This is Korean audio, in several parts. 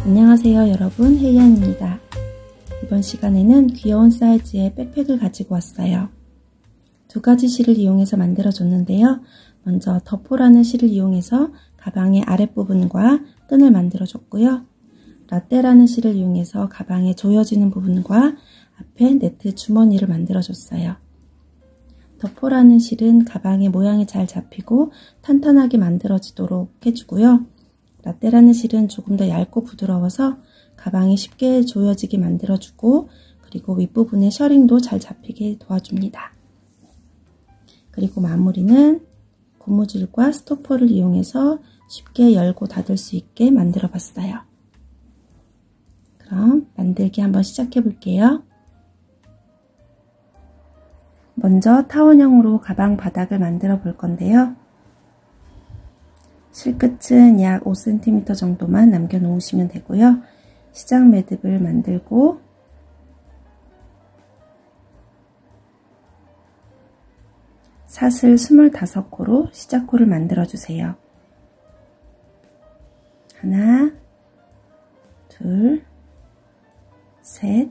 안녕하세요 여러분, 혜연입니다. 이번 시간에는 귀여운 사이즈의 백팩을 가지고 왔어요. 두 가지 실을 이용해서 만들어 줬는데요. 먼저 더포라는 실을 이용해서 가방의 아랫부분과 끈을 만들어 줬고요. 라떼라는 실을 이용해서 가방에 조여지는 부분과 앞에 네트 주머니를 만들어 줬어요. 더포라는 실은 가방의 모양이 잘 잡히고 탄탄하게 만들어지도록 해주고요. 라떼라는 실은 조금 더 얇고 부드러워서 가방이 쉽게 조여지게 만들어주고, 그리고 윗부분에 셔링도 잘 잡히게 도와줍니다. 그리고 마무리는 고무줄과 스토퍼를 이용해서 쉽게 열고 닫을 수 있게 만들어 봤어요. 그럼 만들기 한번 시작해 볼게요. 먼저 타원형으로 가방 바닥을 만들어 볼 건데요. 실끝은 약 5cm 정도만 남겨 놓으시면 되고요. 시작 매듭을 만들고 사슬 25코로 시작코를 만들어 주세요. 하나, 둘, 셋,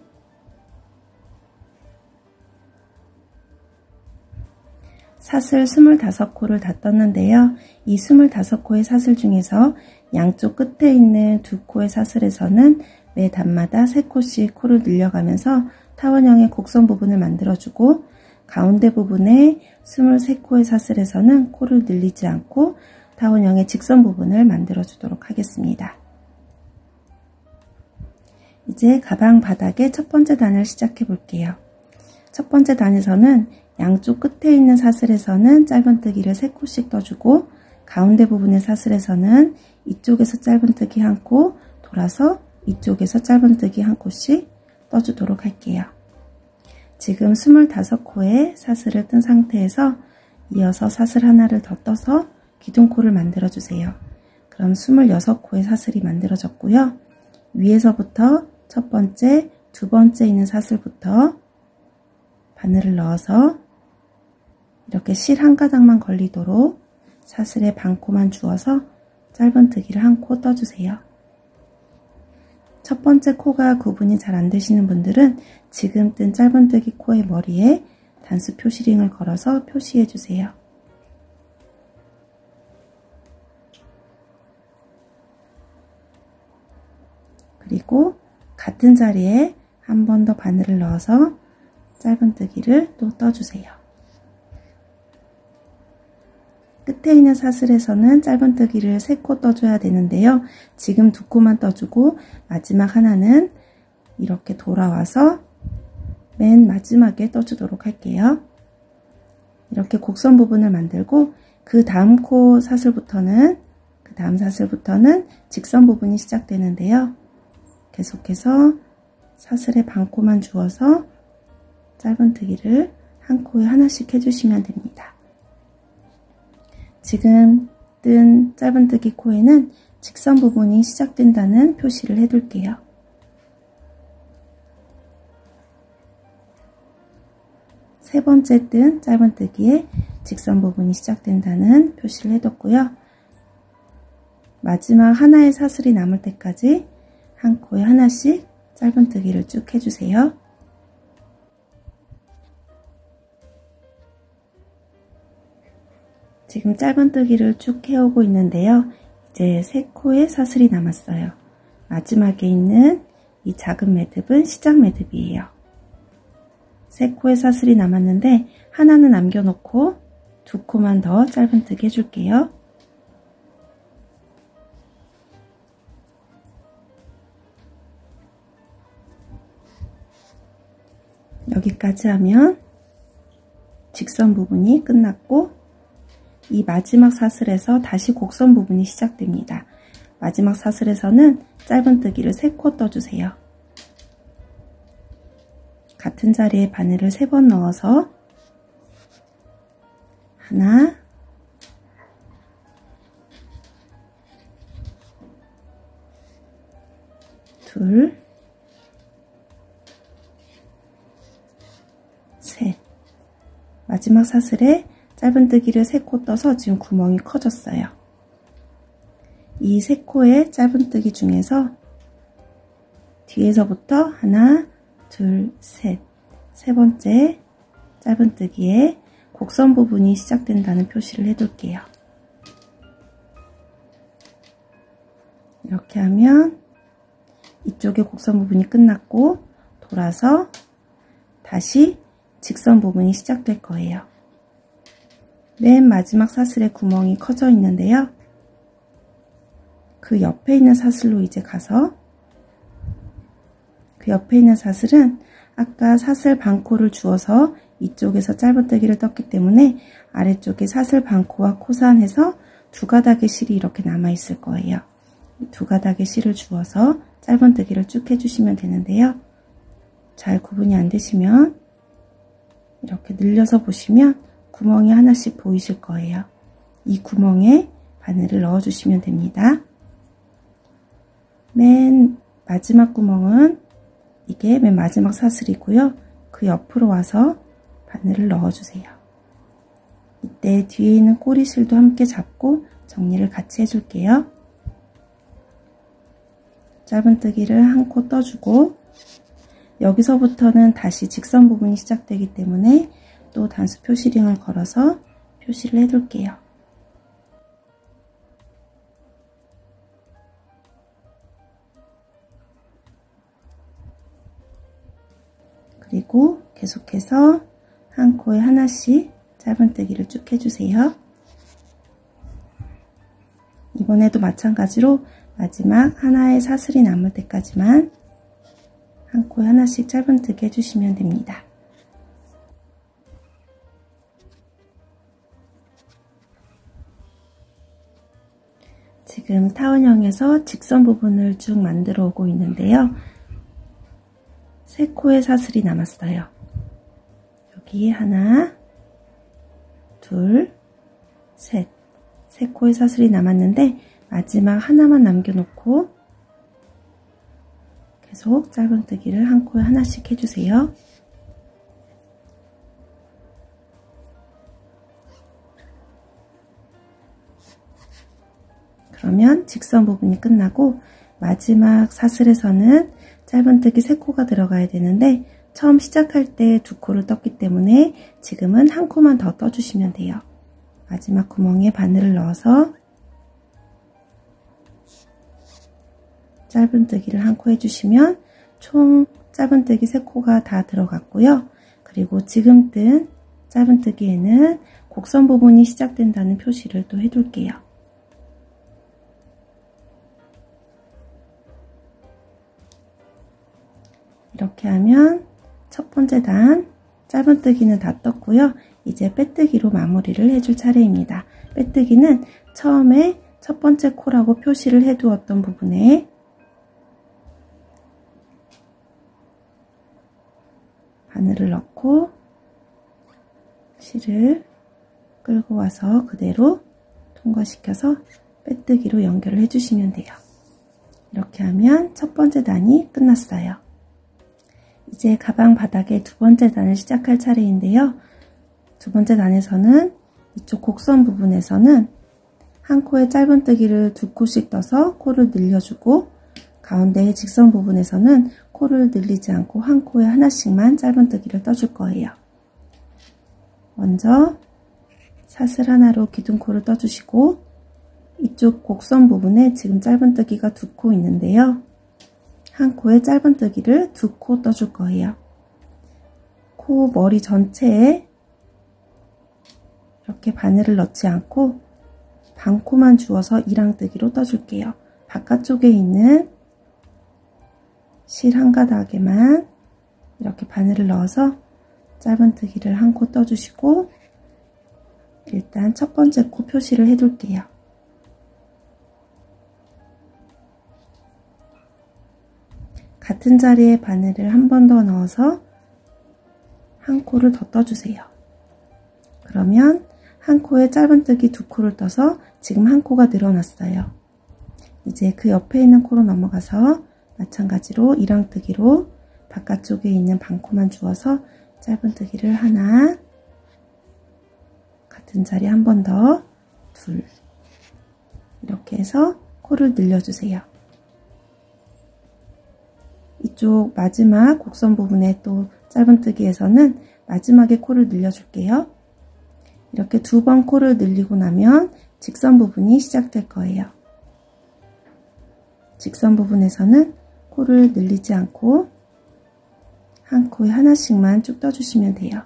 사슬 25코를 다 떴는데요. 이 25코의 사슬 중에서 양쪽 끝에 있는 두 코의 사슬에서는 매 단마다 3코씩 코를 늘려가면서 타원형의 곡선 부분을 만들어주고, 가운데 부분에 23코의 사슬에서는 코를 늘리지 않고 타원형의 직선 부분을 만들어 주도록 하겠습니다. 이제 가방 바닥의 첫 번째 단을 시작해 볼게요. 첫 번째 단에서는 양쪽 끝에 있는 사슬에서는 짧은뜨기를 3코씩 떠주고, 가운데 부분의 사슬에서는 이쪽에서 짧은뜨기 1코, 돌아서 이쪽에서 짧은뜨기 1코씩 떠주도록 할게요. 지금 25코의 사슬을 뜬 상태에서 이어서 사슬 하나를 더 떠서 기둥코를 만들어 주세요. 그럼 26코의 사슬이 만들어졌고요. 위에서부터 첫 번째, 두 번째 있는 사슬부터 바늘을 넣어서 이렇게 실 한 가닥만 걸리도록 사슬에 반코만 주어서 짧은뜨기를 1코 떠주세요. 첫 번째 코가 구분이 잘 안 되시는 분들은 지금 뜬 짧은뜨기 코의 머리에 단수 표시링을 걸어서 표시해 주세요. 그리고 같은 자리에 한 번 더 바늘을 넣어서 짧은뜨기를 또 떠주세요. 끝에 있는 사슬에서는 짧은뜨기를 3코 떠줘야 되는데요. 지금 2코만 떠주고 마지막 하나는 이렇게 돌아와서 맨 마지막에 떠주도록 할게요. 이렇게 곡선 부분을 만들고 그 다음 사슬부터는 직선 부분이 시작되는데요. 계속해서 사슬에 반코만 주어서 짧은뜨기를 한 코에 하나씩 해주시면 됩니다. 지금 뜬 짧은뜨기 코에는 직선 부분이 시작된다는 표시를 해둘게요. 세 번째 뜬 짧은뜨기에 직선 부분이 시작된다는 표시를 해뒀고요. 마지막 하나의 사슬이 남을 때까지 한 코에 하나씩 짧은뜨기를 쭉 해주세요. 지금 짧은뜨기를 쭉 해오고 있는데요. 이제 3코의 사슬이 남았어요. 마지막에 있는 이 작은 매듭은 시작 매듭이에요. 3코의 사슬이 남았는데 하나는 남겨놓고 2코만 더 짧은뜨기 해줄게요. 여기까지 하면 직선 부분이 끝났고, 이 마지막 사슬에서 다시 곡선 부분이 시작됩니다. 마지막 사슬에서는 짧은뜨기를 3코 떠주세요. 같은 자리에 바늘을 3번 넣어서 하나, 둘, 셋. 마지막 사슬에 짧은뜨기를 3코 떠서 지금 구멍이 커졌어요. 이 3코의 짧은뜨기 중에서 뒤에서부터 하나, 둘, 셋. 세 번째 짧은뜨기에 곡선 부분이 시작된다는 표시를 해둘게요. 이렇게 하면 이쪽에 곡선 부분이 끝났고 돌아서 다시 직선 부분이 시작될 거예요. 맨 마지막 사슬에 구멍이 커져 있는데요. 그 옆에 있는 사슬로 이제 가서 그 옆에 있는 사슬은 아까 사슬 반코를 주어서 이쪽에서 짧은뜨기를 떴기 때문에 아래쪽에 사슬 반코와 코산해서 두 가닥의 실이 이렇게 남아 있을 거예요. 두 가닥의 실을 주어서 짧은뜨기를 쭉 해주시면 되는데요. 잘 구분이 안 되시면 이렇게 늘려서 보시면 구멍이 하나씩 보이실 거예요. 이 구멍에 바늘을 넣어주시면 됩니다. 맨 마지막 구멍은 이게 맨 마지막 사슬이고요. 그 옆으로 와서 바늘을 넣어주세요. 이때 뒤에 있는 꼬리실도 함께 잡고 정리를 같이 해줄게요. 짧은뜨기를 한 코 떠주고 여기서부터는 다시 직선 부분이 시작되기 때문에 또 단수 표시링을 걸어서 표시를 해둘게요. 그리고 계속해서 한 코에 하나씩 짧은뜨기를 쭉 해주세요. 이번에도 마찬가지로 마지막 하나의 사슬이 남을 때까지만 한 코에 하나씩 짧은뜨기 해주시면 됩니다. 지금 타원형에서 직선 부분을 쭉 만들어 오고 있는데요. 세 코의 사슬이 남았어요. 여기에 하나, 둘, 셋. 세 코의 사슬이 남았는데 마지막 하나만 남겨놓고 계속 짧은뜨기를 한 코에 하나씩 해주세요. 그러면 직선 부분이 끝나고 마지막 사슬에서는 짧은뜨기 3코가 들어가야 되는데 처음 시작할 때 2코를 떴기 때문에 지금은 한 코만 더 떠주시면 돼요. 마지막 구멍에 바늘을 넣어서 짧은뜨기를 한 코 해주시면 총 짧은뜨기 3코가 다 들어갔고요. 그리고 지금 뜬 짧은뜨기에는 곡선 부분이 시작된다는 표시를 또 해둘게요. 이렇게 하면 첫 번째 단 짧은뜨기는 다 떴고요. 이제 빼뜨기로 마무리를 해줄 차례입니다. 빼뜨기는 처음에 첫 번째 코라고 표시를 해두었던 부분에 바늘을 넣고 실을 끌고 와서 그대로 통과시켜서 빼뜨기로 연결을 해주시면 돼요. 이렇게 하면 첫 번째 단이 끝났어요. 이제 가방 바닥에 두 번째 단을 시작할 차례인데요. 두 번째 단에서는 이쪽 곡선 부분에서는 한 코에 짧은뜨기를 2코씩 떠서 코를 늘려주고 가운데의 직선 부분에서는 코를 늘리지 않고 한 코에 하나씩만 짧은뜨기를 떠줄 거예요. 먼저 사슬 하나로 기둥코를 떠주시고 이쪽 곡선 부분에 지금 짧은뜨기가 2코 있는데요. 한 코에 짧은뜨기를 2코 떠줄 거예요. 코 머리 전체에 이렇게 바늘을 넣지 않고 반코만 주어서 이랑뜨기로 떠줄게요. 바깥쪽에 있는 실 한 가닥에만 이렇게 바늘을 넣어서 짧은뜨기를 한 코 떠주시고 일단 첫 번째 코 표시를 해둘게요. 같은 자리에 바늘을 한 번 더 넣어서 한 코를 더 떠주세요. 그러면 한 코에 짧은뜨기 2코를 떠서 지금 한 코가 늘어났어요. 이제 그 옆에 있는 코로 넘어가서 마찬가지로 이랑뜨기로 바깥쪽에 있는 반코만 주어서 짧은뜨기를 하나, 같은 자리에 한 번 더, 둘, 이렇게 해서 코를 늘려주세요. 이쪽 마지막 곡선 부분에 또 짧은뜨기에서는 마지막에 코를 늘려줄게요. 이렇게 2번 코를 늘리고 나면 직선 부분이 시작될 거예요. 직선 부분에서는 코를 늘리지 않고 한 코에 하나씩만 쭉 떠주시면 돼요.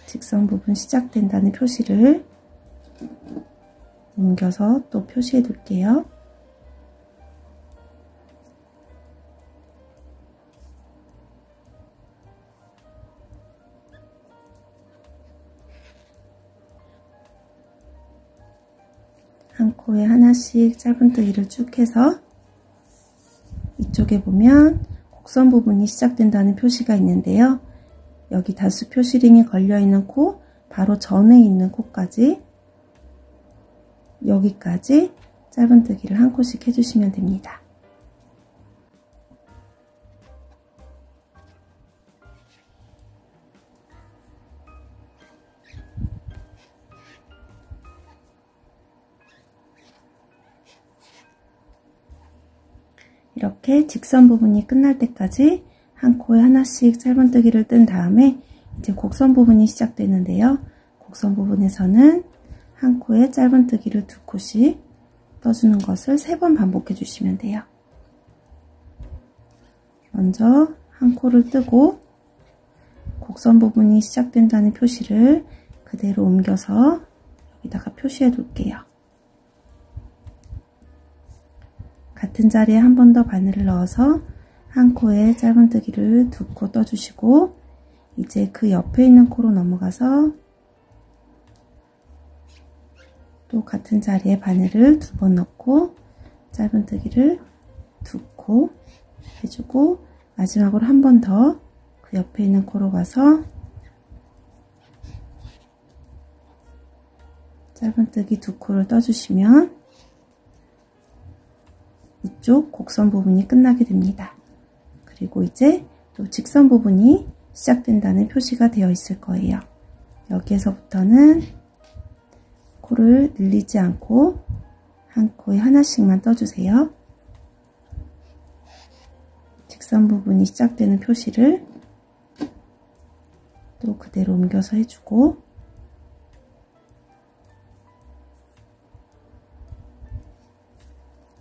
직선 부분 시작된다는 표시를 옮겨서 또 표시해 둘게요. 한 코에 하나씩 짧은뜨기를 쭉 해서 이쪽에 보면 곡선 부분이 시작된다는 표시가 있는데요. 여기 단수 표시링이 걸려있는 코 바로 전에 있는 코까지 여기까지 짧은뜨기를 한 코씩 해주시면 됩니다. 이렇게 직선 부분이 끝날 때까지 한 코에 하나씩 짧은뜨기를 뜬 다음에 이제 곡선 부분이 시작되는데요. 곡선 부분에서는 한 코에 짧은뜨기를 2코씩 떠주는 것을 3번 반복해 주시면 돼요. 먼저 한 코를 뜨고 곡선 부분이 시작된다는 표시를 그대로 옮겨서 여기다가 표시해 둘게요. 같은 자리에 한 번 더 바늘을 넣어서 한 코에 짧은뜨기를 2코 떠주시고 이제 그 옆에 있는 코로 넘어가서 또 같은 자리에 바늘을 2번 넣고 짧은뜨기를 2코 해주고 마지막으로 한 번 더 그 옆에 있는 코로 가서 짧은뜨기 2코를 떠주시면 이쪽 곡선 부분이 끝나게 됩니다. 그리고 이제 또 직선 부분이 시작된다는 표시가 되어 있을 거예요. 여기에서부터는 코를 늘리지 않고 한 코에 하나씩만 떠주세요. 직선 부분이 시작되는 표시를 또 그대로 옮겨서 해주고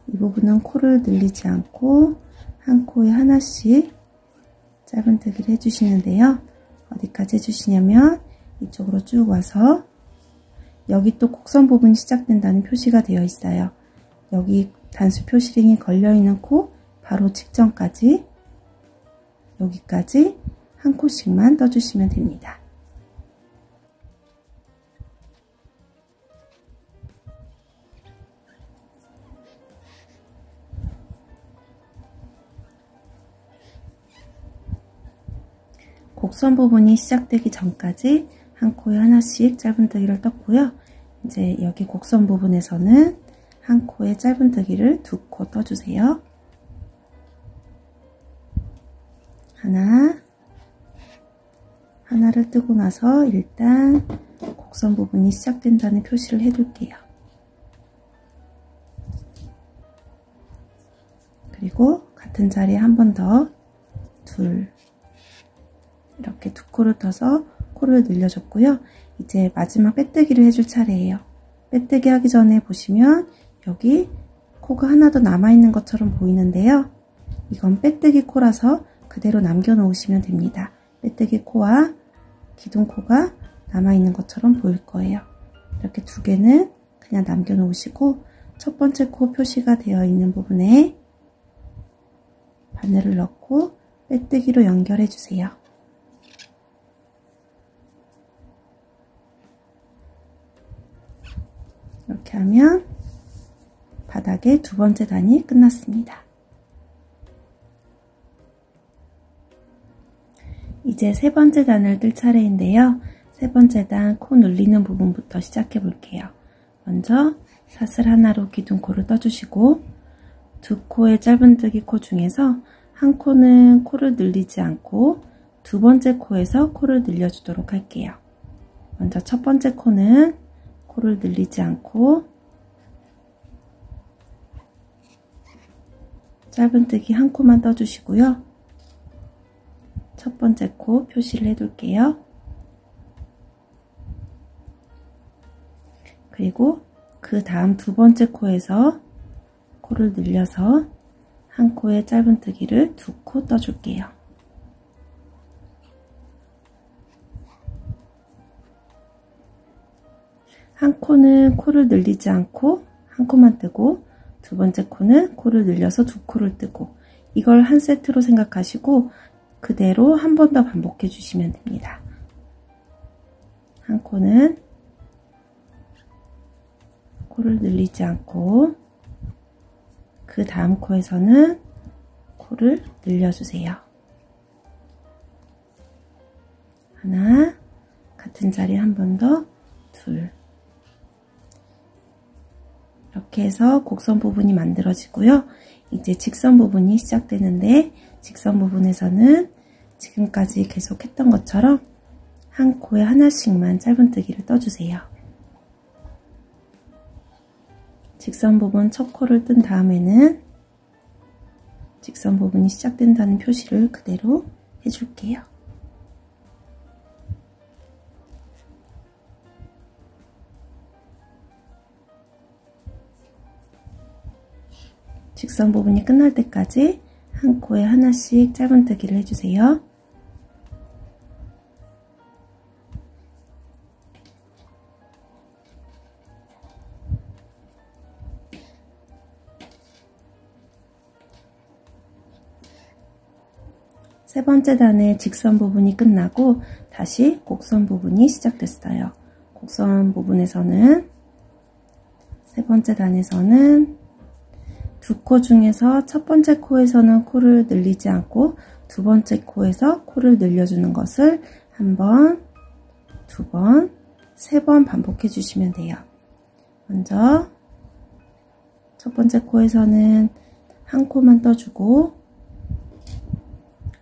이 부분은 코를 늘리지 않고 한 코에 하나씩 짧은뜨기를 해주시는데요. 어디까지 해주시냐면 이쪽으로 쭉 와서 여기 또 곡선 부분이 시작된다는 표시가 되어 있어요. 여기 단수 표시링이 걸려있는 코 바로 직전까지 여기까지 한 코씩만 떠주시면 됩니다. 곡선 부분이 시작되기 전까지 한 코에 하나씩 짧은뜨기를 떴고요. 이제 여기 곡선 부분에서는 한 코에 짧은뜨기를 2코 떠주세요. 하나를 뜨고 나서 일단 곡선 부분이 시작된다는 표시를 해둘게요. 그리고 같은 자리에 한 번 더 이렇게 2코를 떠서 코를 늘려줬고요. 이제 마지막 빼뜨기를 해줄 차례예요. 빼뜨기 하기 전에 보시면 여기 코가 하나 더 남아있는 것처럼 보이는데요. 이건 빼뜨기 코라서 그대로 남겨 놓으시면 됩니다. 빼뜨기 코와 기둥 코가 남아있는 것처럼 보일 거예요. 이렇게 2개는 그냥 남겨 놓으시고 첫 번째 코 표시가 되어 있는 부분에 바늘을 넣고 빼뜨기로 연결해 주세요. 이렇게 하면 바닥에 2번째 단이 끝났습니다. 이제 3번째 단을 뜰 차례인데요. 3번째 단 코 눌리는 부분부터 시작해 볼게요. 먼저 사슬 하나로 기둥코를 떠주시고 2코의 짧은뜨기 코 중에서 한 코는 코를 늘리지 않고 2번째 코에서 코를 늘려주도록 할게요. 먼저 첫 번째 코는 코를 늘리지 않고 짧은뜨기 한 코만 떠주시고요. 첫 번째 코 표시를 해둘게요. 그리고 그 다음 두 번째 코에서 코를 늘려서 한 코에 짧은뜨기를 두 코 떠줄게요. 한 코는 코를 늘리지 않고 한 코만 뜨고, 두 번째 코는 코를 늘려서 두 코를 뜨고, 이걸 한 세트로 생각하시고 그대로 한 번 더 반복해 주시면 됩니다. 한 코는 코를 늘리지 않고 그 다음 코에서는 코를 늘려주세요. 하나, 같은 자리에 한 번 더, 둘. 이렇게 해서 곡선 부분이 만들어지고요. 이제 직선 부분이 시작되는데, 직선 부분에서는 지금까지 계속 했던 것처럼 한 코에 하나씩만 짧은뜨기를 떠주세요. 직선 부분 첫 코를 뜬 다음에는 직선 부분이 시작된다는 표시를 그대로 해줄게요. 직선 부분이 끝날 때까지 한 코에 하나씩 짧은뜨기를 해주세요. 세 번째 단의 직선 부분이 끝나고 다시 곡선 부분이 시작됐어요. 곡선 부분에서는 세 번째 단에서는 두 코 중에서 첫 번째 코에서는 코를 늘리지 않고 두 번째 코에서 코를 늘려주는 것을 한 번, 두 번, 세 번 반복해 주시면 돼요. 먼저 첫 번째 코에서는 한 코만 떠주고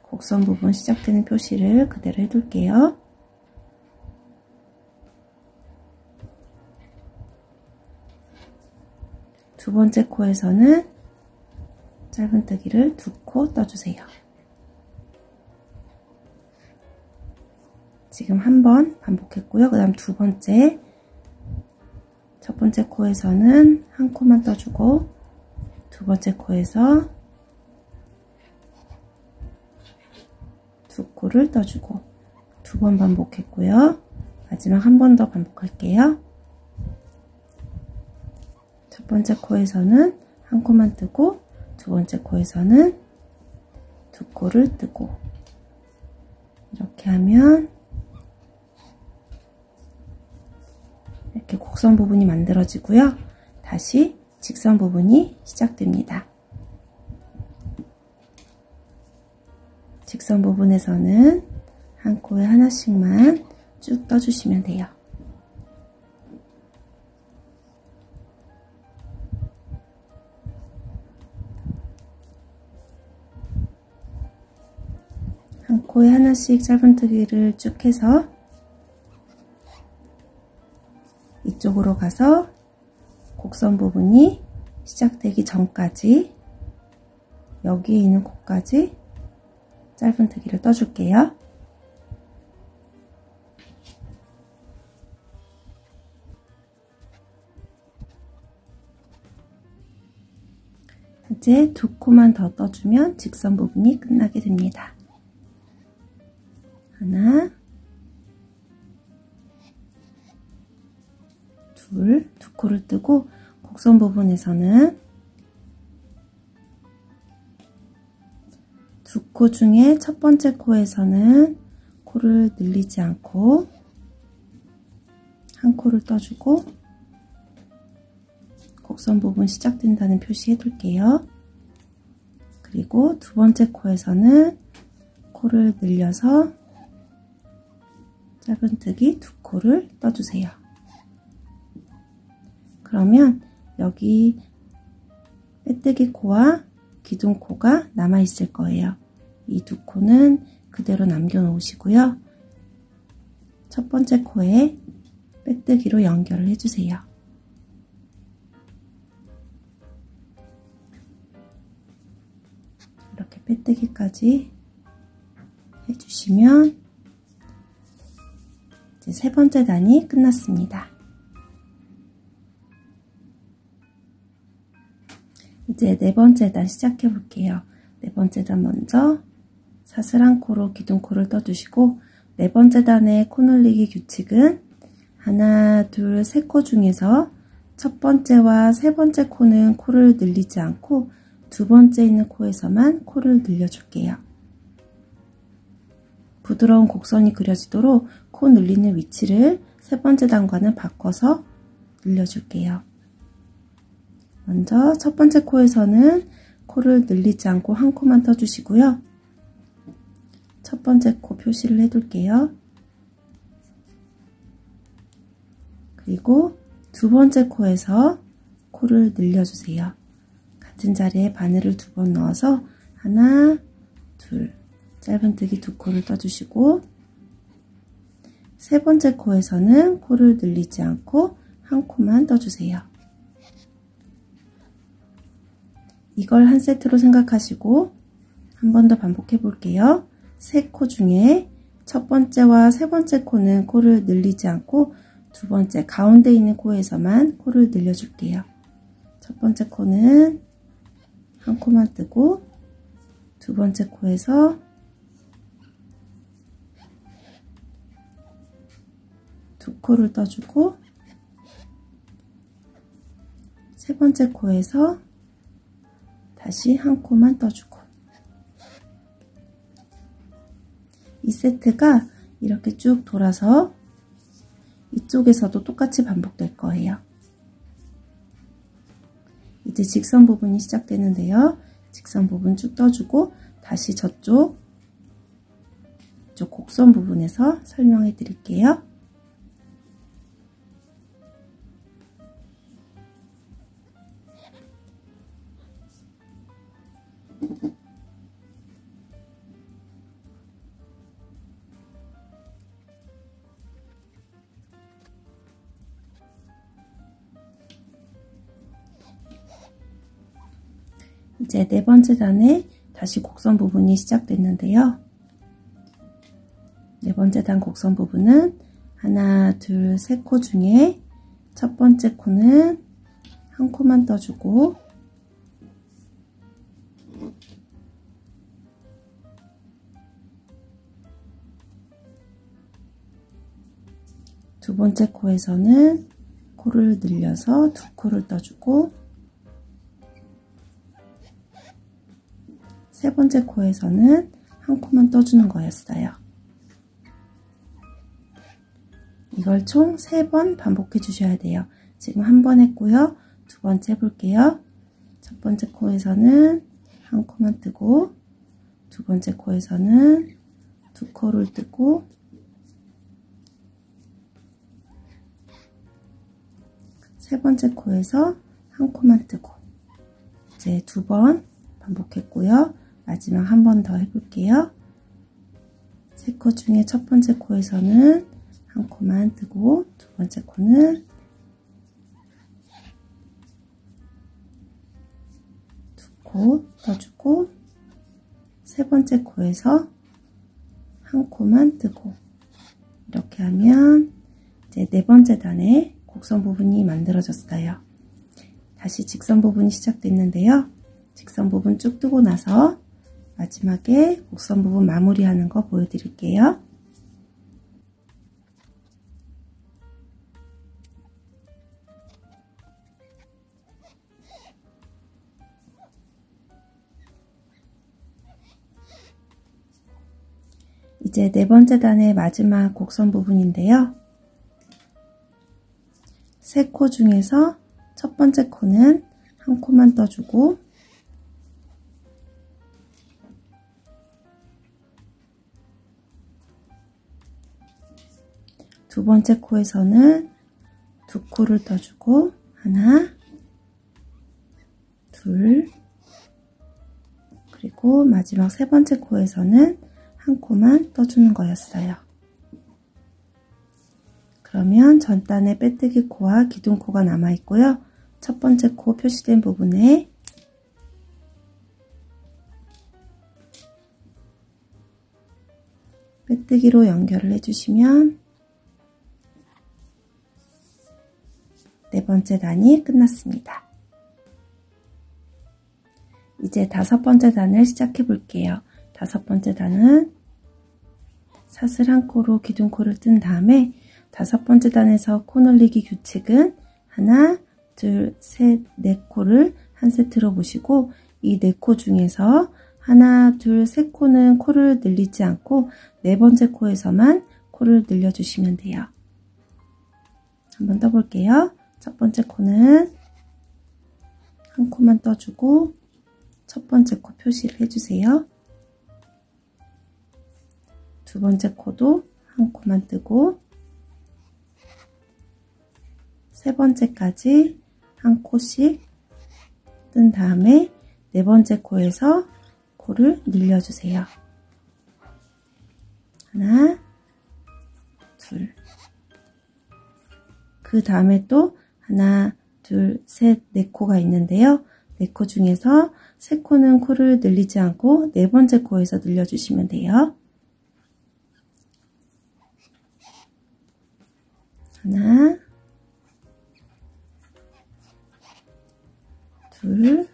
곡선 부분 시작되는 표시를 그대로 해둘게요. 두 번째 코에서는 짧은뜨기를 두 코 떠주세요. 지금 한 번 반복했고요. 그 다음 두 번째, 첫 번째 코에서는 한 코만 떠주고 두 번째 코에서 두 코를 떠주고 두 번 반복했고요. 마지막 한 번 더 반복할게요. 첫 번째 코에서는 한 코만 뜨고 두 번째 코에서는 두 코를 뜨고, 이렇게 하면 이렇게 곡선 부분이 만들어지고요. 다시 직선 부분이 시작됩니다. 직선 부분에서는 한 코에 하나씩만 쭉 떠주시면 돼요. 한 코에 하나씩 짧은뜨기를 쭉 해서 이쪽으로 가서 곡선 부분이 시작되기 전까지 여기에 있는 코까지 짧은뜨기를 떠줄게요. 이제 두 코만 더 떠주면 직선 부분이 끝나게 됩니다. 하나, 둘, 두 코를 뜨고 곡선 부분에서는 두 코 중에 첫 번째 코에서는 코를 늘리지 않고 한 코를 떠주고 곡선 부분 시작된다는 표시 해둘게요. 그리고 두 번째 코에서는 코를 늘려서 짧은뜨기 두 코를 떠주세요. 그러면 여기 빼뜨기 코와 기둥 코가 남아 있을 거예요. 이 두 코는 그대로 남겨 놓으시고요. 첫 번째 코에 빼뜨기로 연결을 해주세요. 빼뜨기까지 해주시면 이제 세 번째 단이 끝났습니다. 이제 네 번째 단 시작해 볼게요. 네 번째 단 먼저 사슬 코로 기둥코를 떠주시고, 네 번째 단의 코 늘리기 규칙은 하나, 둘, 세 코 중에서 첫 번째와 세 번째 코는 코를 늘리지 않고 두 번째 있는 코에서만 코를 늘려줄게요. 부드러운 곡선이 그려지도록 코 늘리는 위치를 세 번째 단과는 바꿔서 늘려줄게요. 먼저 첫 번째 코에서는 코를 늘리지 않고 한 코만 떠주시고요. 첫 번째 코 표시를 해둘게요. 그리고 두 번째 코에서 코를 늘려주세요. 같은 자리에 바늘을 두 번 넣어서 하나, 둘, 짧은뜨기 두 코를 떠주시고, 세 번째 코에서는 코를 늘리지 않고 한 코만 떠주세요. 이걸 한 세트로 생각하시고 한 번 더 반복해 볼게요. 세 코 중에 첫 번째와 세 번째 코는 코를 늘리지 않고 두 번째 가운데 있는 코에서만 코를 늘려줄게요. 첫 번째 코는 한 코만 뜨고, 두 번째 코에서 두 코를 떠주고, 세 번째 코에서 다시 한 코만 떠주고, 이 세트가 이렇게 쭉 돌아서 이쪽에서도 똑같이 반복될 거예요. 이제 직선 부분이 시작되는데요. 직선 부분 쭉 떠주고 다시 저쪽 곡선 부분에서 설명해 드릴게요. 이제 네 번째 단에 다시 곡선 부분이 시작됐는데요. 네 번째 단 곡선 부분은 하나, 둘, 세 코 중에 첫 번째 코는 한 코만 떠주고, 두 번째 코에서는 코를 늘려서 두 코를 떠주고, 세 번째 코에서는 한 코만 떠주는 거였어요. 이걸 총 3번 반복해 주셔야 돼요. 지금 한 번 했고요. 두 번째 해볼게요. 첫 번째 코에서는 한 코만 뜨고, 두 번째 코에서는 두 코를 뜨고, 세 번째 코에서 한 코만 뜨고, 이제 2번 반복했고요. 마지막 한 번 더 해볼게요. 세 코 중에 첫 번째 코에서는 한 코만 뜨고, 두 번째 코는 두 코 떠주고, 세 번째 코에서 한 코만 뜨고, 이렇게 하면 이제 네 번째 단에 곡선 부분이 만들어졌어요. 다시 직선 부분이 시작됐는데요. 직선 부분 쭉 뜨고 나서 마지막에 곡선 부분 마무리하는 거 보여드릴게요. 이제 네 번째 단의 마지막 곡선 부분인데요. 세 코 중에서 첫 번째 코는 한 코만 떠주고, 두 번째 코에서는 두 코를 떠주고, 하나, 둘, 그리고 마지막 세 번째 코에서는 한 코만 떠주는 거였어요. 그러면 전단에 빼뜨기 코와 기둥 코가 남아 있고요. 첫 번째 코 표시된 부분에 빼뜨기로 연결을 해주시면 네 번째 단이 끝났습니다. 이제 다섯 번째 단을 시작해 볼게요. 다섯 번째 단은 사슬 한 코로 기둥코를 뜬 다음에 다섯 번째 단에서 코 늘리기 규칙은 하나, 둘, 셋, 네 코를 한 세트로 보시고 이 네 코 중에서 하나, 둘, 세 코는 코를 늘리지 않고 네 번째 코에서만 코를 늘려주시면 돼요. 한번 떠볼게요. 첫 번째 코는 한 코만 떠주고 첫 번째 코 표시를 해주세요. 두 번째 코도 한 코만 뜨고 세 번째까지 한 코씩 뜬 다음에 네 번째 코에서 코를 늘려주세요. 하나, 둘. 그 다음에 또 하나, 둘, 셋, 네 코가 있는데요. 네 코 중에서 세 코는 코를 늘리지 않고 네 번째 코에서 늘려주시면 돼요. 하나, 둘,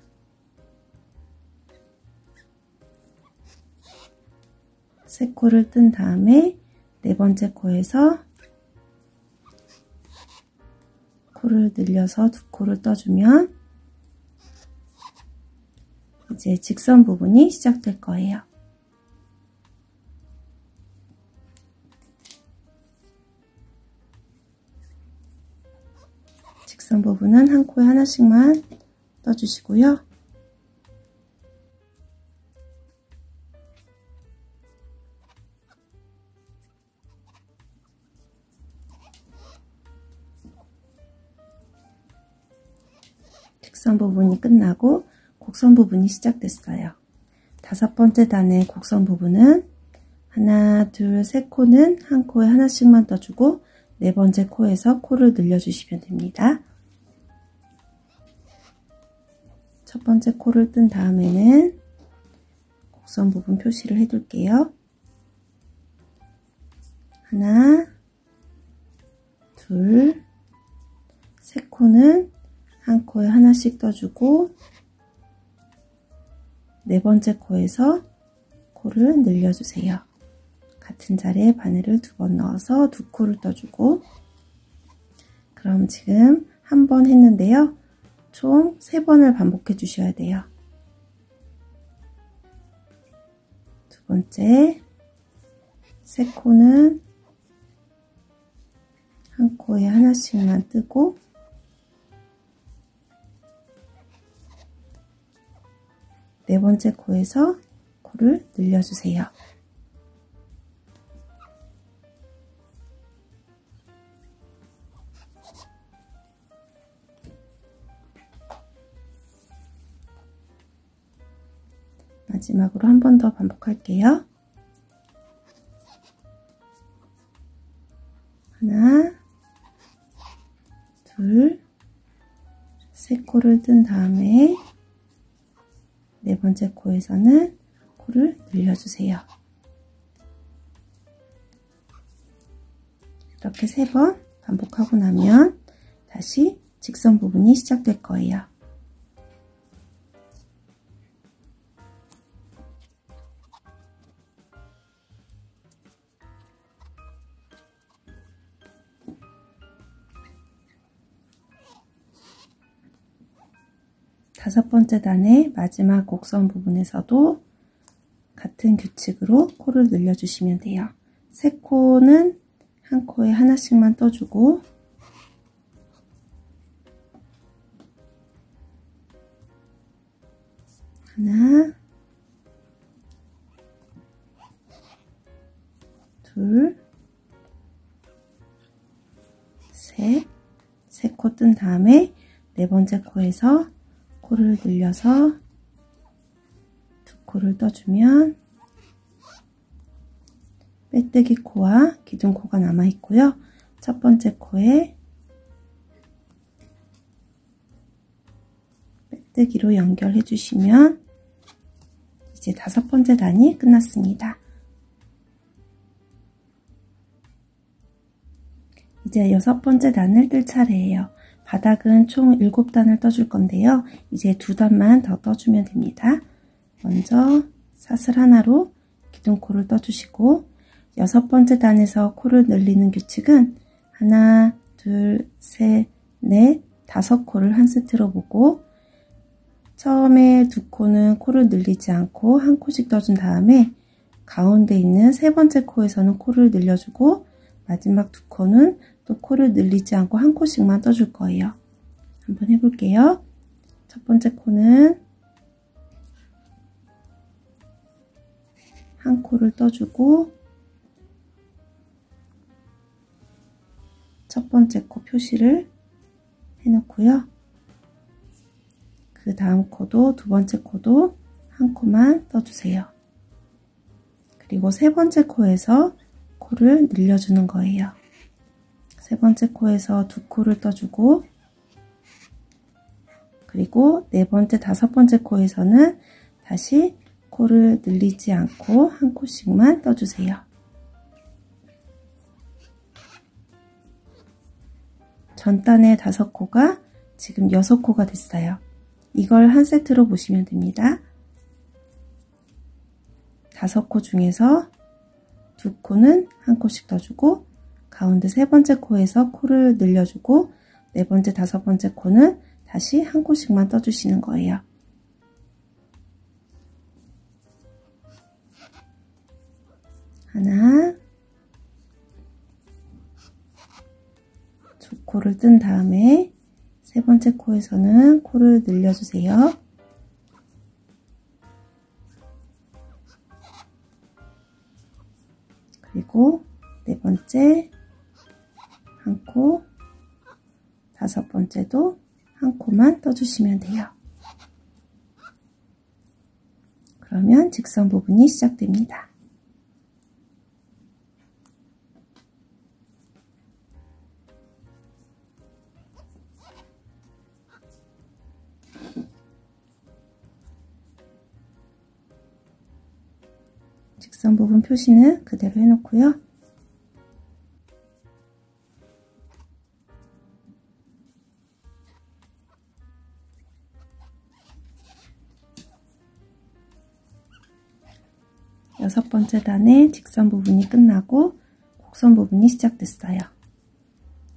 세 코를 뜬 다음에 네 번째 코에서 코를 늘려서 두 코를 떠주면 이제 직선 부분이 시작될 거예요. 직선 부분은 한 코에 하나씩만 떠주시고요. 직선 부분이 끝나고 곡선 부분이 시작됐어요. 다섯 번째 단의 곡선 부분은 하나, 둘, 세 코는 한 코에 하나씩만 떠주고 네 번째 코에서 코를 늘려주시면 됩니다. 첫 번째 코를 뜬 다음에는 곡선 부분 표시를 해둘게요. 하나, 둘, 세 코는 한 코에 하나씩 떠주고 네 번째 코에서 코를 늘려주세요. 같은 자리에 바늘을 두 번 넣어서 두 코를 떠주고 그럼 지금 한 번 했는데요. 총 3번을 반복해 주셔야 돼요. 두 번째, 세 코는 한 코에 하나씩만 뜨고 네 번째 코에서 코를 늘려주세요. 마지막으로 한 번 더 반복할게요. 하나, 둘, 세 코를 뜬 다음에 네 번째 코에서는 코를 늘려주세요. 이렇게 3번 반복하고 나면 다시 직선 부분이 시작될 거예요. 다섯 번째 단의 마지막 곡선 부분에서도 같은 규칙으로 코를 늘려주시면 돼요. 세 코는 한 코에 하나씩만 떠주고 하나, 둘, 셋, 세 코 뜬 다음에 네 번째 코에서 코를 늘려서 두 코를 떠주면 빼뜨기 코와 기둥 코가 남아 있고요. 첫 번째 코에 빼뜨기로 연결해 주시면 이제 다섯 번째 단이 끝났습니다. 이제 6번째 단을 뜰 차례예요. 바닥은 총 7단을 떠줄 건데요. 이제 2단만 더 떠주면 됩니다. 먼저 사슬 하나로 기둥코를 떠주시고 6번째 단에서 코를 늘리는 규칙은 하나, 둘, 셋, 넷, 5코를 한 세트로 보고 처음에 2코는 코를 늘리지 않고 한 코씩 떠준 다음에 가운데 있는 3번째 코에서는 코를 늘려주고 마지막 2코는 또 코를 늘리지 않고 한 코씩만 떠줄 거예요. 한번 해볼게요. 첫 번째 코는 한 코를 떠주고 첫 번째 코 표시를 해놓고요. 그 다음 코도 두 번째 코도 한 코만 떠주세요. 그리고 세 번째 코에서 코를 늘려주는 거예요. 세 번째 코에서 2코를 떠주고 그리고 네 번째, 5번째 코에서는 다시 코를 늘리지 않고 한 코씩만 떠주세요. 전단의 5코가 지금 6코가 됐어요. 이걸 한 세트로 보시면 됩니다. 5코 중에서 2코는 한 코씩 떠주고 가운데 세 번째 코에서 코를 늘려주고 네 번째, 5번째 코는 다시 한 코씩만 떠주시는 거예요. 하나, 2코를 뜬 다음에 세 번째 코에서는 코를 늘려주세요. 그리고 네 번째 한 코, 5번째도 한 코만 떠주시면 돼요. 그러면 직선 부분이 시작됩니다. 직선 부분 표시는 그대로 해놓고요. 여섯 번째 단의 직선 부분이 끝나고 곡선 부분이 시작됐어요.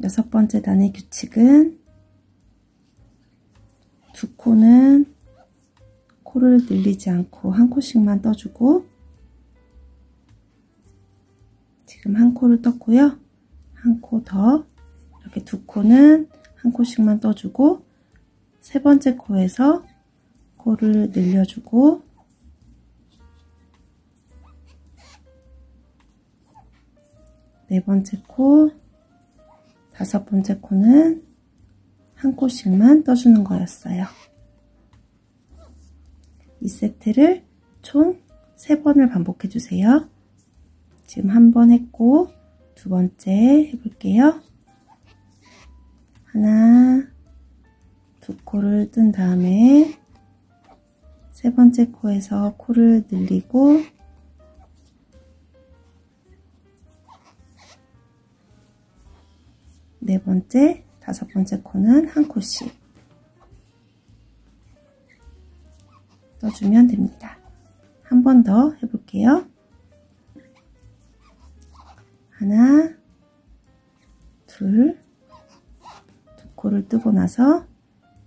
6번째 단의 규칙은 2코는 코를 늘리지 않고 한 코씩만 떠주고 지금 한 코를 떴고요. 한 코 더 이렇게 2코는 한 코씩만 떠주고 세 번째 코에서 코를 늘려주고 네 번째 코, 5번째 코는 한 코씩만 떠주는 거였어요. 이 세트를 총 3번을 반복해 주세요. 지금 한 번 했고 두 번째 해볼게요. 하나, 2코를 뜬 다음에 세 번째 코에서 코를 늘리고 네 번째, 5번째 코는 한 코씩 떠주면 됩니다. 한 번 더 해볼게요. 하나, 둘, 2코를 뜨고 나서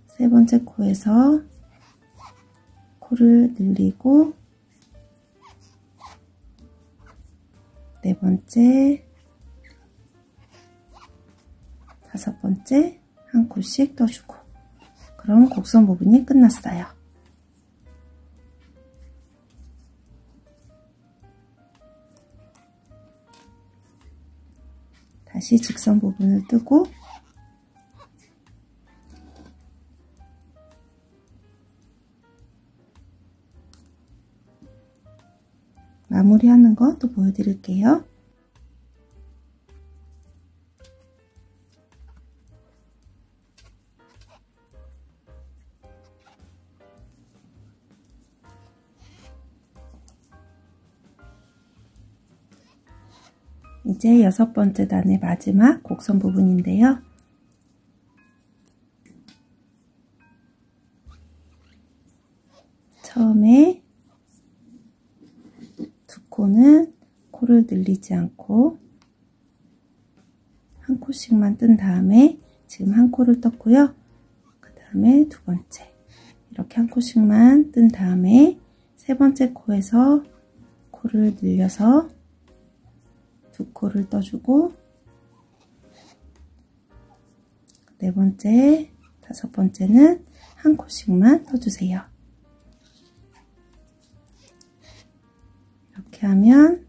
세 번째 코에서 코를 늘리고 네 번째, 5번째 한 코씩 떠주고 그럼 곡선 부분이 끝났어요. 다시 직선 부분을 뜨고 마무리하는 거 또 보여드릴게요. 이제 6번째 단의 마지막 곡선 부분인데요. 처음에 두 코는 코를 늘리지 않고 한 코씩만 뜬 다음에 지금 한 코를 떴고요. 그 다음에 두 번째 이렇게 한 코씩만 뜬 다음에 세 번째 코에서 코를 늘려서 두 코를 떠주고 네 번째, 다섯 번째는 한 코씩만 떠주세요. 이렇게 하면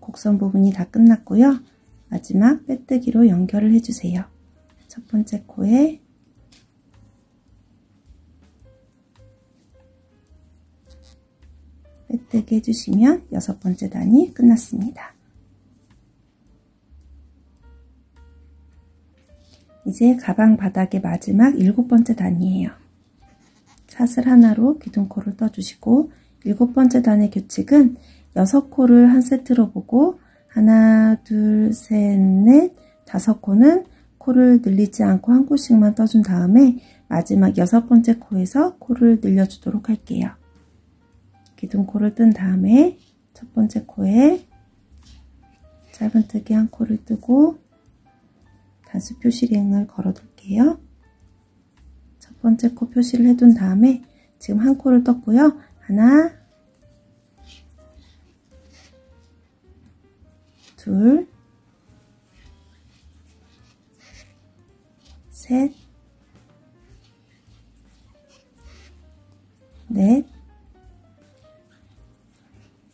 곡선 부분이 다 끝났고요. 마지막 빼뜨기로 연결을 해주세요. 첫 번째 코에 빼뜨기 해주시면 6번째 단이 끝났습니다. 이제 가방 바닥의 마지막 7번째 단이에요. 사슬 하나로 기둥코를 떠주시고 7번째 단의 규칙은 6코를 한 세트로 보고 하나, 둘, 셋, 넷, 5코는 코를 늘리지 않고 한 코씩만 떠준 다음에 마지막 6번째 코에서 코를 늘려주도록 할게요. 기둥코를 뜬 다음에 첫 번째 코에 짧은뜨기 한 코를 뜨고 단수 표시링을 걸어 둘게요. 첫 번째 코 표시를 해둔 다음에 지금 한 코를 떴고요. 하나, 둘, 셋, 넷,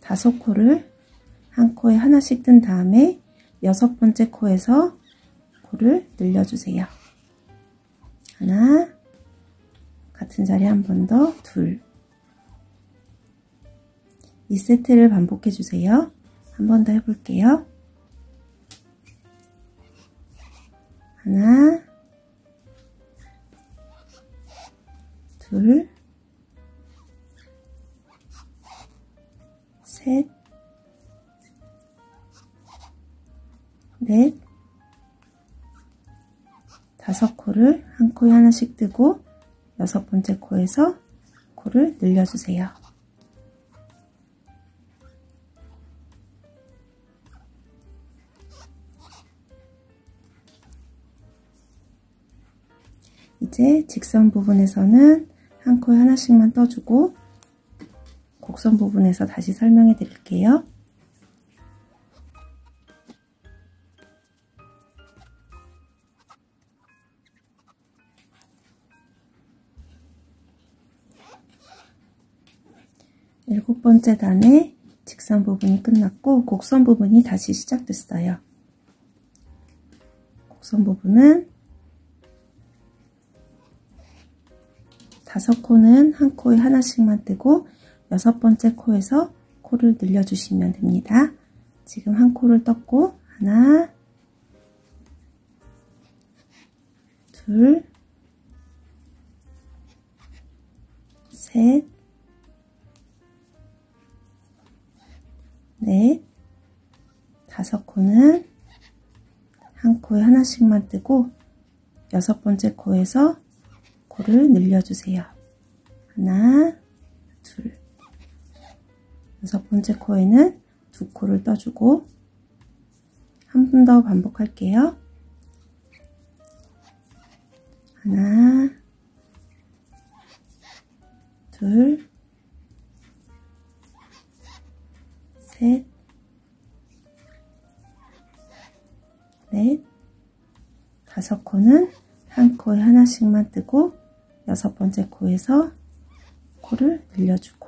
5코를 한 코에 하나씩 뜬 다음에 6번째 코에서 코를 늘려주세요. 하나, 같은 자리에 한 번 더, 둘. 이 세트를 반복해 주세요. 한 번 더 해볼게요. 하나, 둘, 셋, 넷, 5코를 한 코에 하나씩 뜨고 6번째 코에서 코를 늘려주세요. 이제 직선 부분에서는 한 코에 하나씩만 떠주고 곡선 부분에서 다시 설명해 드릴게요. 일곱 번째 단의 직선 부분이 끝났고 곡선 부분이 다시 시작됐어요. 곡선 부분은 5코는 한 코에 하나씩만 뜨고 6번째 코에서 코를 늘려주시면 됩니다. 지금 한 코를 떴고 하나, 둘, 셋, 넷, 5코는 한 코에 하나씩만 뜨고 6번째 코에서 코를 늘려주세요. 하나, 둘. 6번째 코에는 2코를 떠주고 한 번 더 반복할게요. 하나, 둘, 셋, 넷, 5코는 한 코에 하나씩만 뜨고 6번째 코에서 코를 늘려주고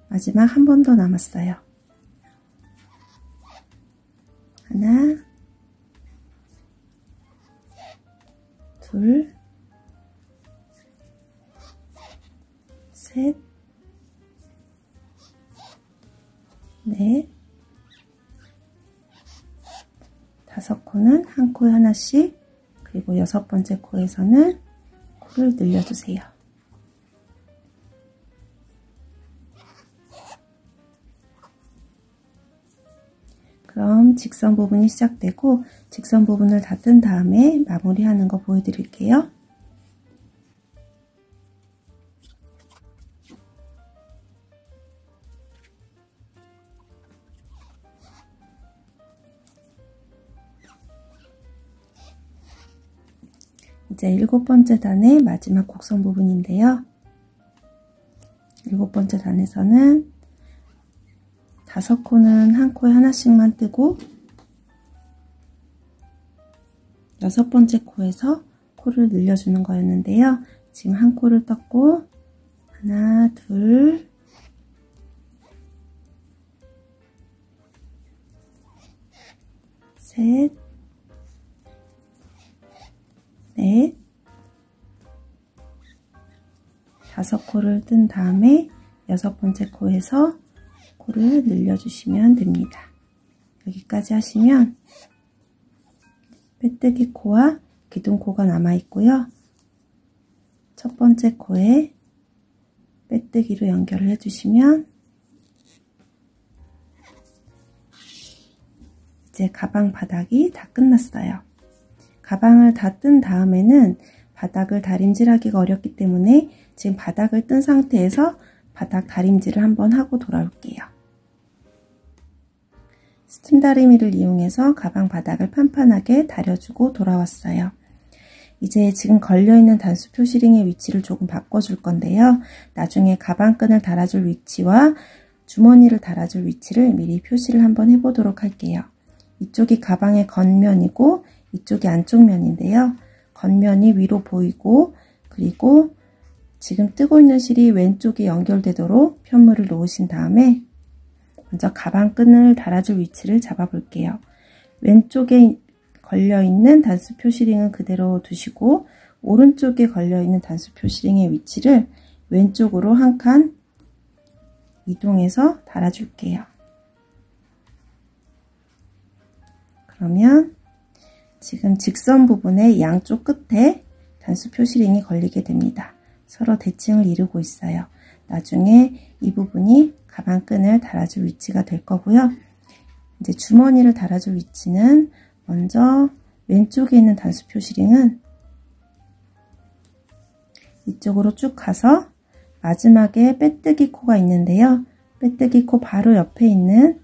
마지막 한 번 더 남았어요. 하나, 둘, 셋, 넷, 5코는 한 코에 하나씩, 그리고 6번째 코에서는 코를 늘려주세요. 지금 직선 부분이 시작되고 직선 부분을 다 뜬 다음에 마무리하는 거 보여드릴게요. 이제 7번째 단의 마지막 곡선 부분인데요. 7번째 단에서는 5코는 한 코에 하나씩만 뜨고 6번째 코에서 코를 늘려주는 거였는데요. 지금 한 코를 떴고 하나, 둘, 셋, 넷, 5코를 뜬 다음에 6번째 코에서 코를 늘려주시면 됩니다. 여기까지 하시면 빼뜨기 코와 기둥코가 남아있고요. 첫 번째 코에 빼뜨기로 연결을 해주시면 이제 가방 바닥이 다 끝났어요. 가방을 다 뜬 다음에는 바닥을 다림질하기가 어렵기 때문에 지금 바닥을 뜬 상태에서 바닥 다림질을 한번 하고 돌아올게요. 스팀 다리미를 이용해서 가방 바닥을 판판하게 다려주고 돌아왔어요. 이제 지금 걸려있는 단수 표시링의 위치를 조금 바꿔줄 건데요. 나중에 가방끈을 달아줄 위치와 주머니를 달아줄 위치를 미리 표시를 한번 해보도록 할게요. 이쪽이 가방의 겉면이고 이쪽이 안쪽 면인데요. 겉면이 위로 보이고 그리고 지금 뜨고 있는 실이 왼쪽에 연결되도록 편물을 놓으신 다음에 먼저 가방끈을 달아줄 위치를 잡아 볼게요. 왼쪽에 걸려있는 단수 표시링은 그대로 두시고 오른쪽에 걸려있는 단수 표시링의 위치를 왼쪽으로 한 칸 이동해서 달아줄게요. 그러면 지금 직선 부분의 양쪽 끝에 단수 표시링이 걸리게 됩니다. 서로 대칭을 이루고 있어요. 나중에 이 부분이 가방끈을 달아줄 위치가 될 거고요. 이제 주머니를 달아줄 위치는 먼저 왼쪽에 있는 단수 표시링은 이쪽으로 쭉 가서 마지막에 빼뜨기 코가 있는데요. 빼뜨기 코 바로 옆에 있는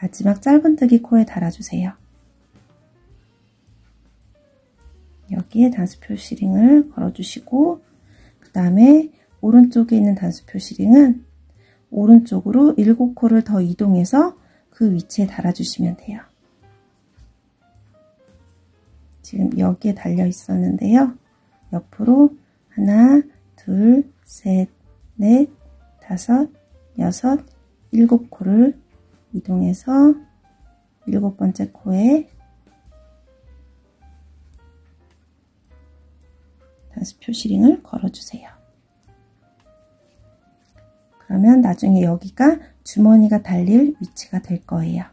마지막 짧은뜨기 코에 달아주세요. 여기에 단수 표시링을 걸어주시고 그 다음에 오른쪽에 있는 단수 표시링은 오른쪽으로 7코를 더 이동해서 그 위치에 달아주시면 돼요. 지금 여기에 달려 있었는데요. 옆으로 하나, 둘, 셋, 넷, 5, 6, 7코를 이동해서 7번째 코에 단수 표시링을 걸어주세요. 그러면 나중에 여기가 주머니가 달릴 위치가 될 거예요.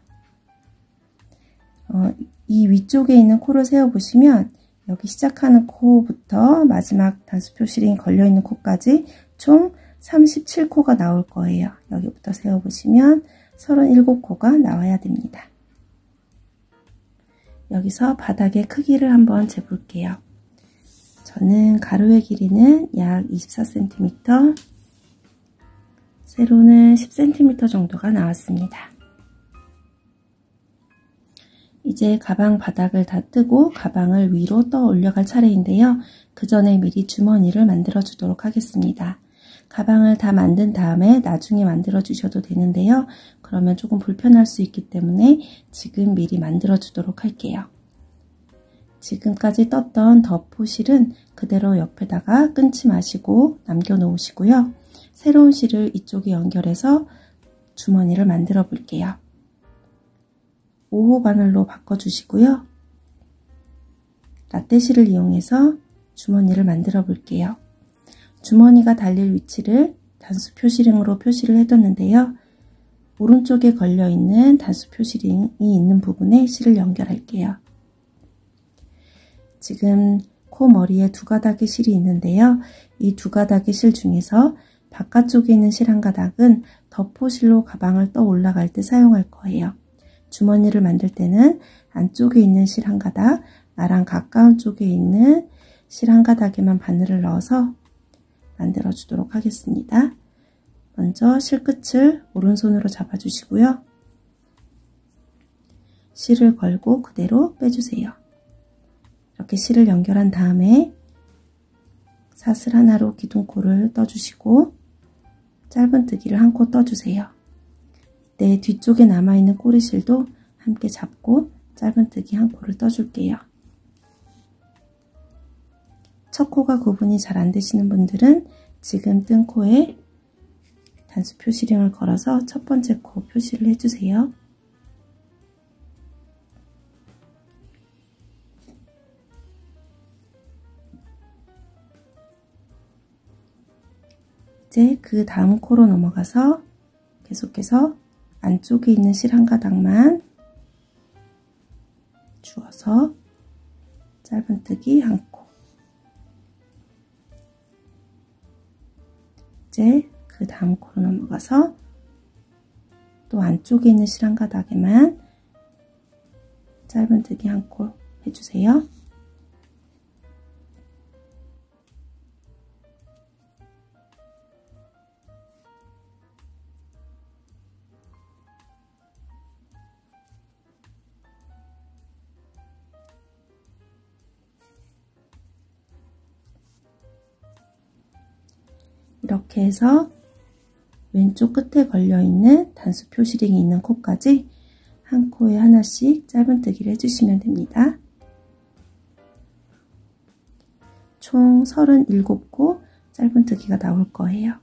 이 위쪽에 있는 코를 세어보시면 여기 시작하는 코부터 마지막 단수 표시링이 걸려있는 코까지 총 37코가 나올 거예요. 여기부터 세어보시면 37코가 나와야 됩니다. 여기서 바닥의 크기를 한번 재볼게요. 저는 가로의 길이는 약 24cm, 세로는 10cm 정도가 나왔습니다. 이제 가방 바닥을 다 뜨고 가방을 위로 떠 올려갈 차례인데요. 그 전에 미리 주머니를 만들어 주도록 하겠습니다. 가방을 다 만든 다음에 나중에 만들어 주셔도 되는데요. 그러면 조금 불편할 수 있기 때문에 지금 미리 만들어 주도록 할게요. 지금까지 떴던 덧포실은 그대로 옆에다가 끊지 마시고 남겨 놓으시고요. 새로운 실을 이쪽에 연결해서 주머니를 만들어 볼게요. 5호 바늘로 바꿔주시고요. 라떼실을 이용해서 주머니를 만들어 볼게요. 주머니가 달릴 위치를 단수 표시링으로 표시를 해뒀는데요. 오른쪽에 걸려있는 단수 표시링이 있는 부분에 실을 연결할게요. 지금 코 머리에 2가닥의 실이 있는데요. 이 2가닥의 실 중에서 바깥쪽에 있는 실 한 가닥은 덧포실로 가방을 떠 올라갈 때 사용할 거예요. 주머니를 만들 때는 안쪽에 있는 실 한 가닥, 나랑 가까운 쪽에 있는 실 한 가닥에만 바늘을 넣어서 만들어 주도록 하겠습니다. 먼저 실끝을 오른손으로 잡아주시고요. 실을 걸고 그대로 빼주세요. 이렇게 실을 연결한 다음에 사슬 하나로 기둥코를 떠주시고 짧은뜨기를 한 코 떠주세요. 이때 뒤쪽에 남아있는 꼬리실도 함께 잡고 짧은뜨기 한 코를 떠줄게요. 첫 코가 구분이 잘 안되시는 분들은 지금 뜬 코에 단수 표시링을 걸어서 첫 번째 코 표시를 해주세요. 이제 그 다음 코로 넘어가서 계속해서 안쪽에 있는 실 한 가닥만 주어서 짧은뜨기 한 코. 이제 그 다음 코로 넘어가서 또 안쪽에 있는 실 한 가닥에만 짧은뜨기 한 코 해주세요. 이렇게 해서 왼쪽 끝에 걸려있는 단수 표시링이 있는 코까지 한 코에 하나씩 짧은뜨기를 해주시면 됩니다. 총 37코 짧은뜨기가 나올 거예요.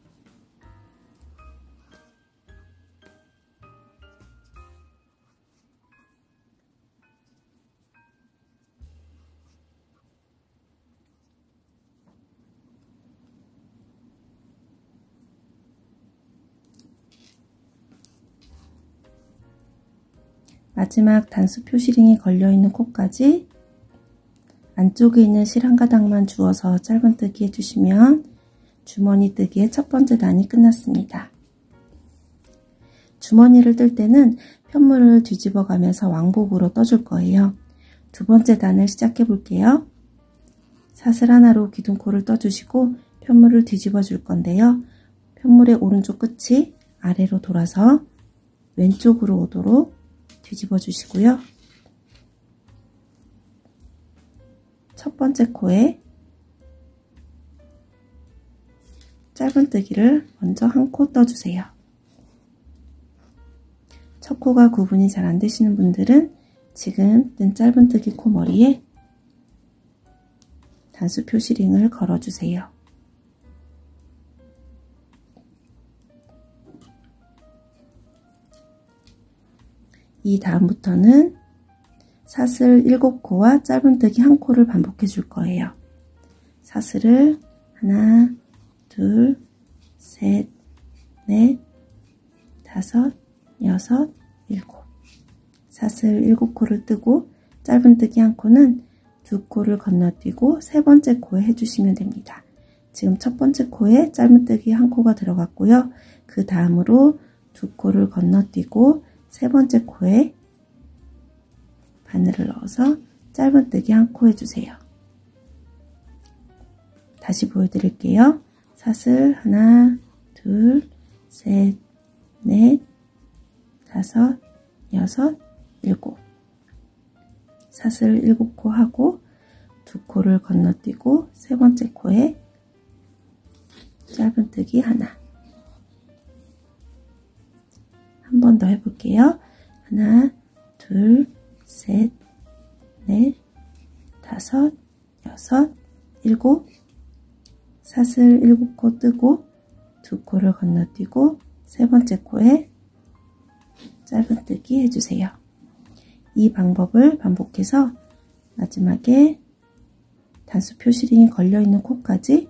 마지막 단수 표시링이 걸려있는 코까지 안쪽에 있는 실 한 가닥만 주어서 짧은뜨기 해주시면 주머니 뜨기의 첫 번째 단이 끝났습니다. 주머니를 뜰 때는 편물을 뒤집어 가면서 왕복으로 떠줄 거예요. 두 번째 단을 시작해 볼게요. 사슬 하나로 기둥코를 떠주시고 편물을 뒤집어 줄 건데요. 편물의 오른쪽 끝이 아래로 돌아서 왼쪽으로 오도록 뒤집어 주시고요. 첫 번째 코에 짧은뜨기를 먼저 한 코 떠주세요. 첫 코가 구분이 잘 안되시는 분들은 지금 뜬 짧은뜨기 코 머리에 단수 표시링을 걸어주세요. 이 다음부터는 사슬 7코와 짧은뜨기 한 코를 반복해 줄 거예요. 사슬을 하나, 둘, 셋, 넷, 다섯, 여섯, 일곱. 사슬 7코를 뜨고 짧은뜨기 한 코는 두 코를 건너뛰고 세 번째 코에 해주시면 됩니다. 지금 첫 번째 코에 짧은뜨기 한 코가 들어갔고요. 그 다음으로 두 코를 건너뛰고 세 번째 코에 바늘을 넣어서 짧은뜨기 한 코 해주세요. 다시 보여드릴게요. 사슬 하나, 둘, 셋, 넷, 다섯, 여섯, 일곱. 사슬 7코 하고 두 코를 건너뛰고 세 번째 코에 짧은뜨기 하나. 한 번 더 해볼게요. 하나, 둘, 셋, 넷, 다섯, 여섯, 일곱. 사슬 7코 뜨고 두 코를 건너뛰고 세 번째 코에 짧은뜨기 해주세요. 이 방법을 반복해서 마지막에 단수 표시링이 걸려있는 코까지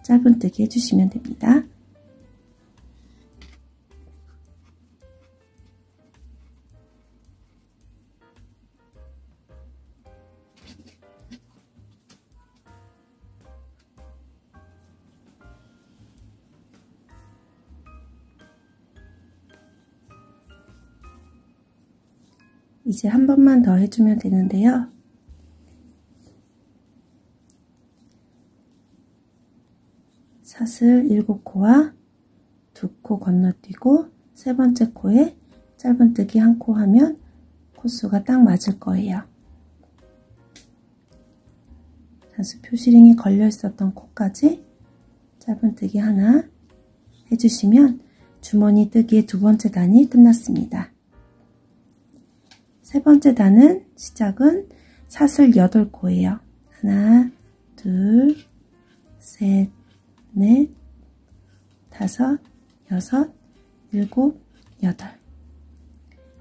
짧은뜨기 해주시면 됩니다. 이제 한 번만 더 해주면 되는데요. 사슬 7코와 2코 건너뛰고 세 번째 코에 짧은뜨기 1코 하면 코수가 딱 맞을 거예요. 단수 표시링이 걸려 있었던 코까지 짧은뜨기 하나 해주시면 주머니 뜨기의 두 번째 단이 끝났습니다. 세 번째 단은 시작은 사슬 8코예요. 하나, 둘, 셋, 넷, 다섯, 여섯, 일곱, 여덟.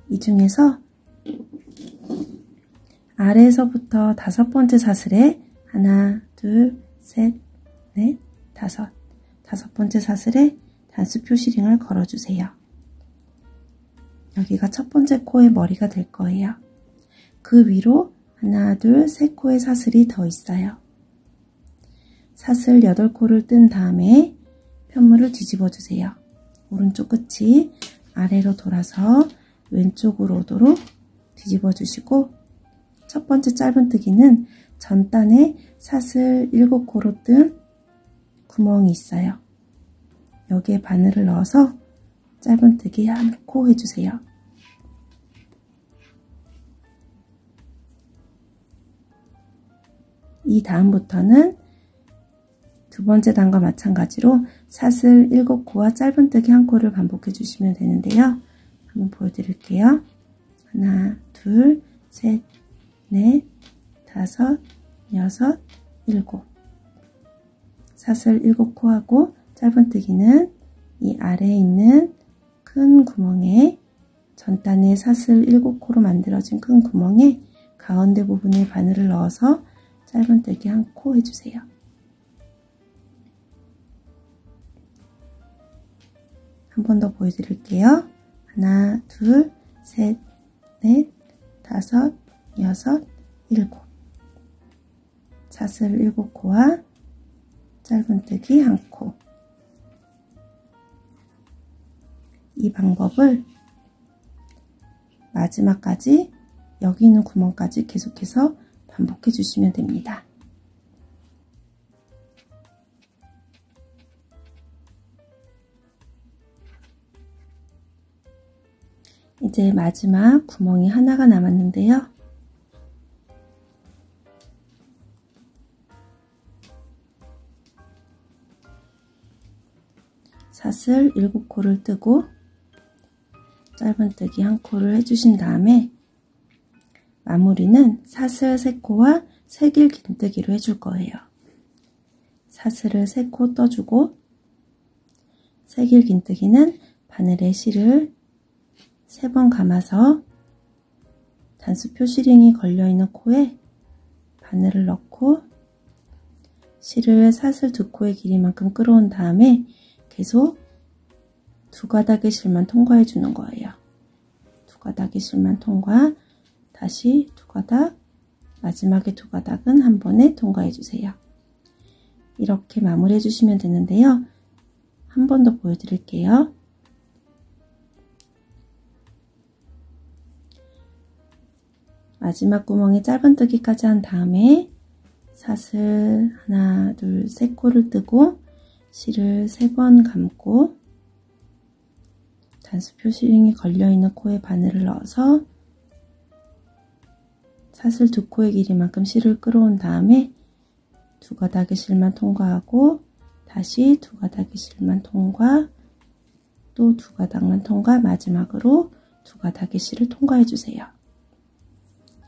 이 중에서 아래에서부터 다섯 번째 사슬에 하나, 둘, 셋, 넷, 다섯. 다섯 번째 사슬에 단수 표시링을 걸어주세요. 여기가 첫 번째 코의 머리가 될 거예요. 그 위로 하나, 둘, 세 코의 사슬이 더 있어요. 사슬 8코를 뜬 다음에 편물을 뒤집어 주세요. 오른쪽 끝이 아래로 돌아서 왼쪽으로 오도록 뒤집어 주시고 첫 번째 짧은뜨기는 전단에 사슬 7코로 뜬 구멍이 있어요. 여기에 바늘을 넣어서 짧은뜨기 1코 해주세요. 이 다음부터는 두 번째 단과 마찬가지로 사슬 7코와 짧은뜨기 1코를 반복해 주시면 되는데요. 한번 보여드릴게요. 하나, 둘, 셋, 넷, 다섯, 여섯, 일곱. 사슬 7코하고 짧은뜨기는 이 아래에 있는 큰 구멍에 전단에 사슬 7코로 만들어진 큰 구멍에 가운데 부분에 바늘을 넣어서 짧은뜨기 1코 해주세요. 한 번 더 보여드릴게요. 하나, 둘, 셋, 넷, 다섯, 여섯, 일곱. 사슬 7코와 짧은뜨기 1코. 이 방법을 마지막까지 여기 있는 구멍까지 계속해서 반복해 주시면 됩니다. 이제 마지막 구멍이 하나가 남았는데요. 사슬 7코를 뜨고 짧은뜨기 1코를 해주신 다음에 마무리는 사슬 3코와 세길 긴뜨기로 해줄 거예요. 사슬을 3코 떠주고 세길 긴뜨기는 바늘에 실을 3번 감아서 단수 표시링이 걸려있는 코에 바늘을 넣고 실을 사슬 2코의 길이만큼 끌어온 다음에 계속 두 가닥의 실만 통과해 주는 거예요. 두 가닥의 실만 통과, 다시 두 가닥, 마지막에 두 가닥은 한 번에 통과해 주세요. 이렇게 마무리해 주시면 되는데요. 한 번 더 보여드릴게요. 마지막 구멍에 짧은뜨기까지 한 다음에 사슬 하나, 둘, 세 코를 뜨고 실을 3번 감고 단수 표시링이 걸려있는 코에 바늘을 넣어서 사슬 2코의 길이만큼 실을 끌어온 다음에 두 가닥의 실만 통과하고 다시 두 가닥의 실만 통과, 또 두 가닥만 통과, 마지막으로 두 가닥의 실을 통과해 주세요.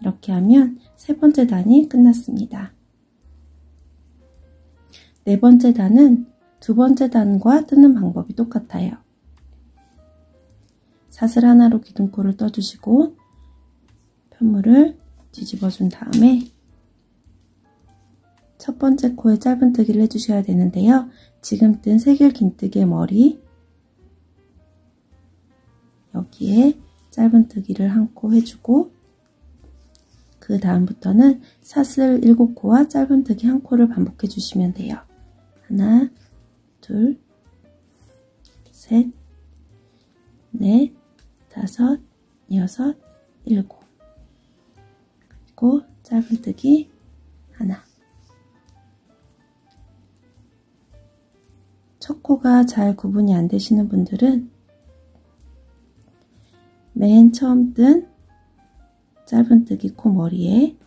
이렇게 하면 세 번째 단이 끝났습니다. 네 번째 단은 두 번째 단과 뜨는 방법이 똑같아요. 사슬 하나로 기둥코를 떠주시고 편물을 뒤집어 준 다음에 첫 번째 코에 짧은뜨기를 해주셔야 되는데요. 지금 뜬 세길 긴뜨기의 머리 여기에 짧은뜨기를 1코 해주고 그 다음부터는 사슬 7코와 짧은뜨기 1코를 반복해 주시면 돼요. 하나, 둘, 셋, 넷, 다섯, 여섯, 일곱. 그리고 짧은뜨기 하나. 첫 코가 잘 구분이 안 되시는 분들은 맨 처음 뜬 짧은뜨기 코 머리에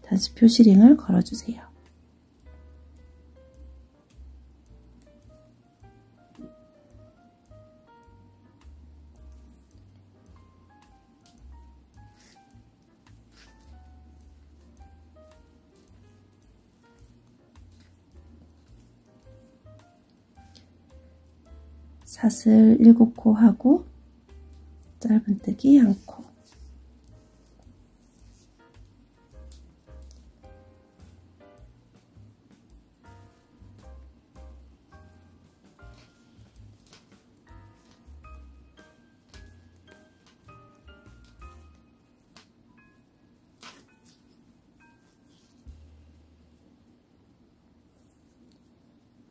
단수 표시링을 걸어주세요. 사슬 7코 하고 짧은뜨기 1코.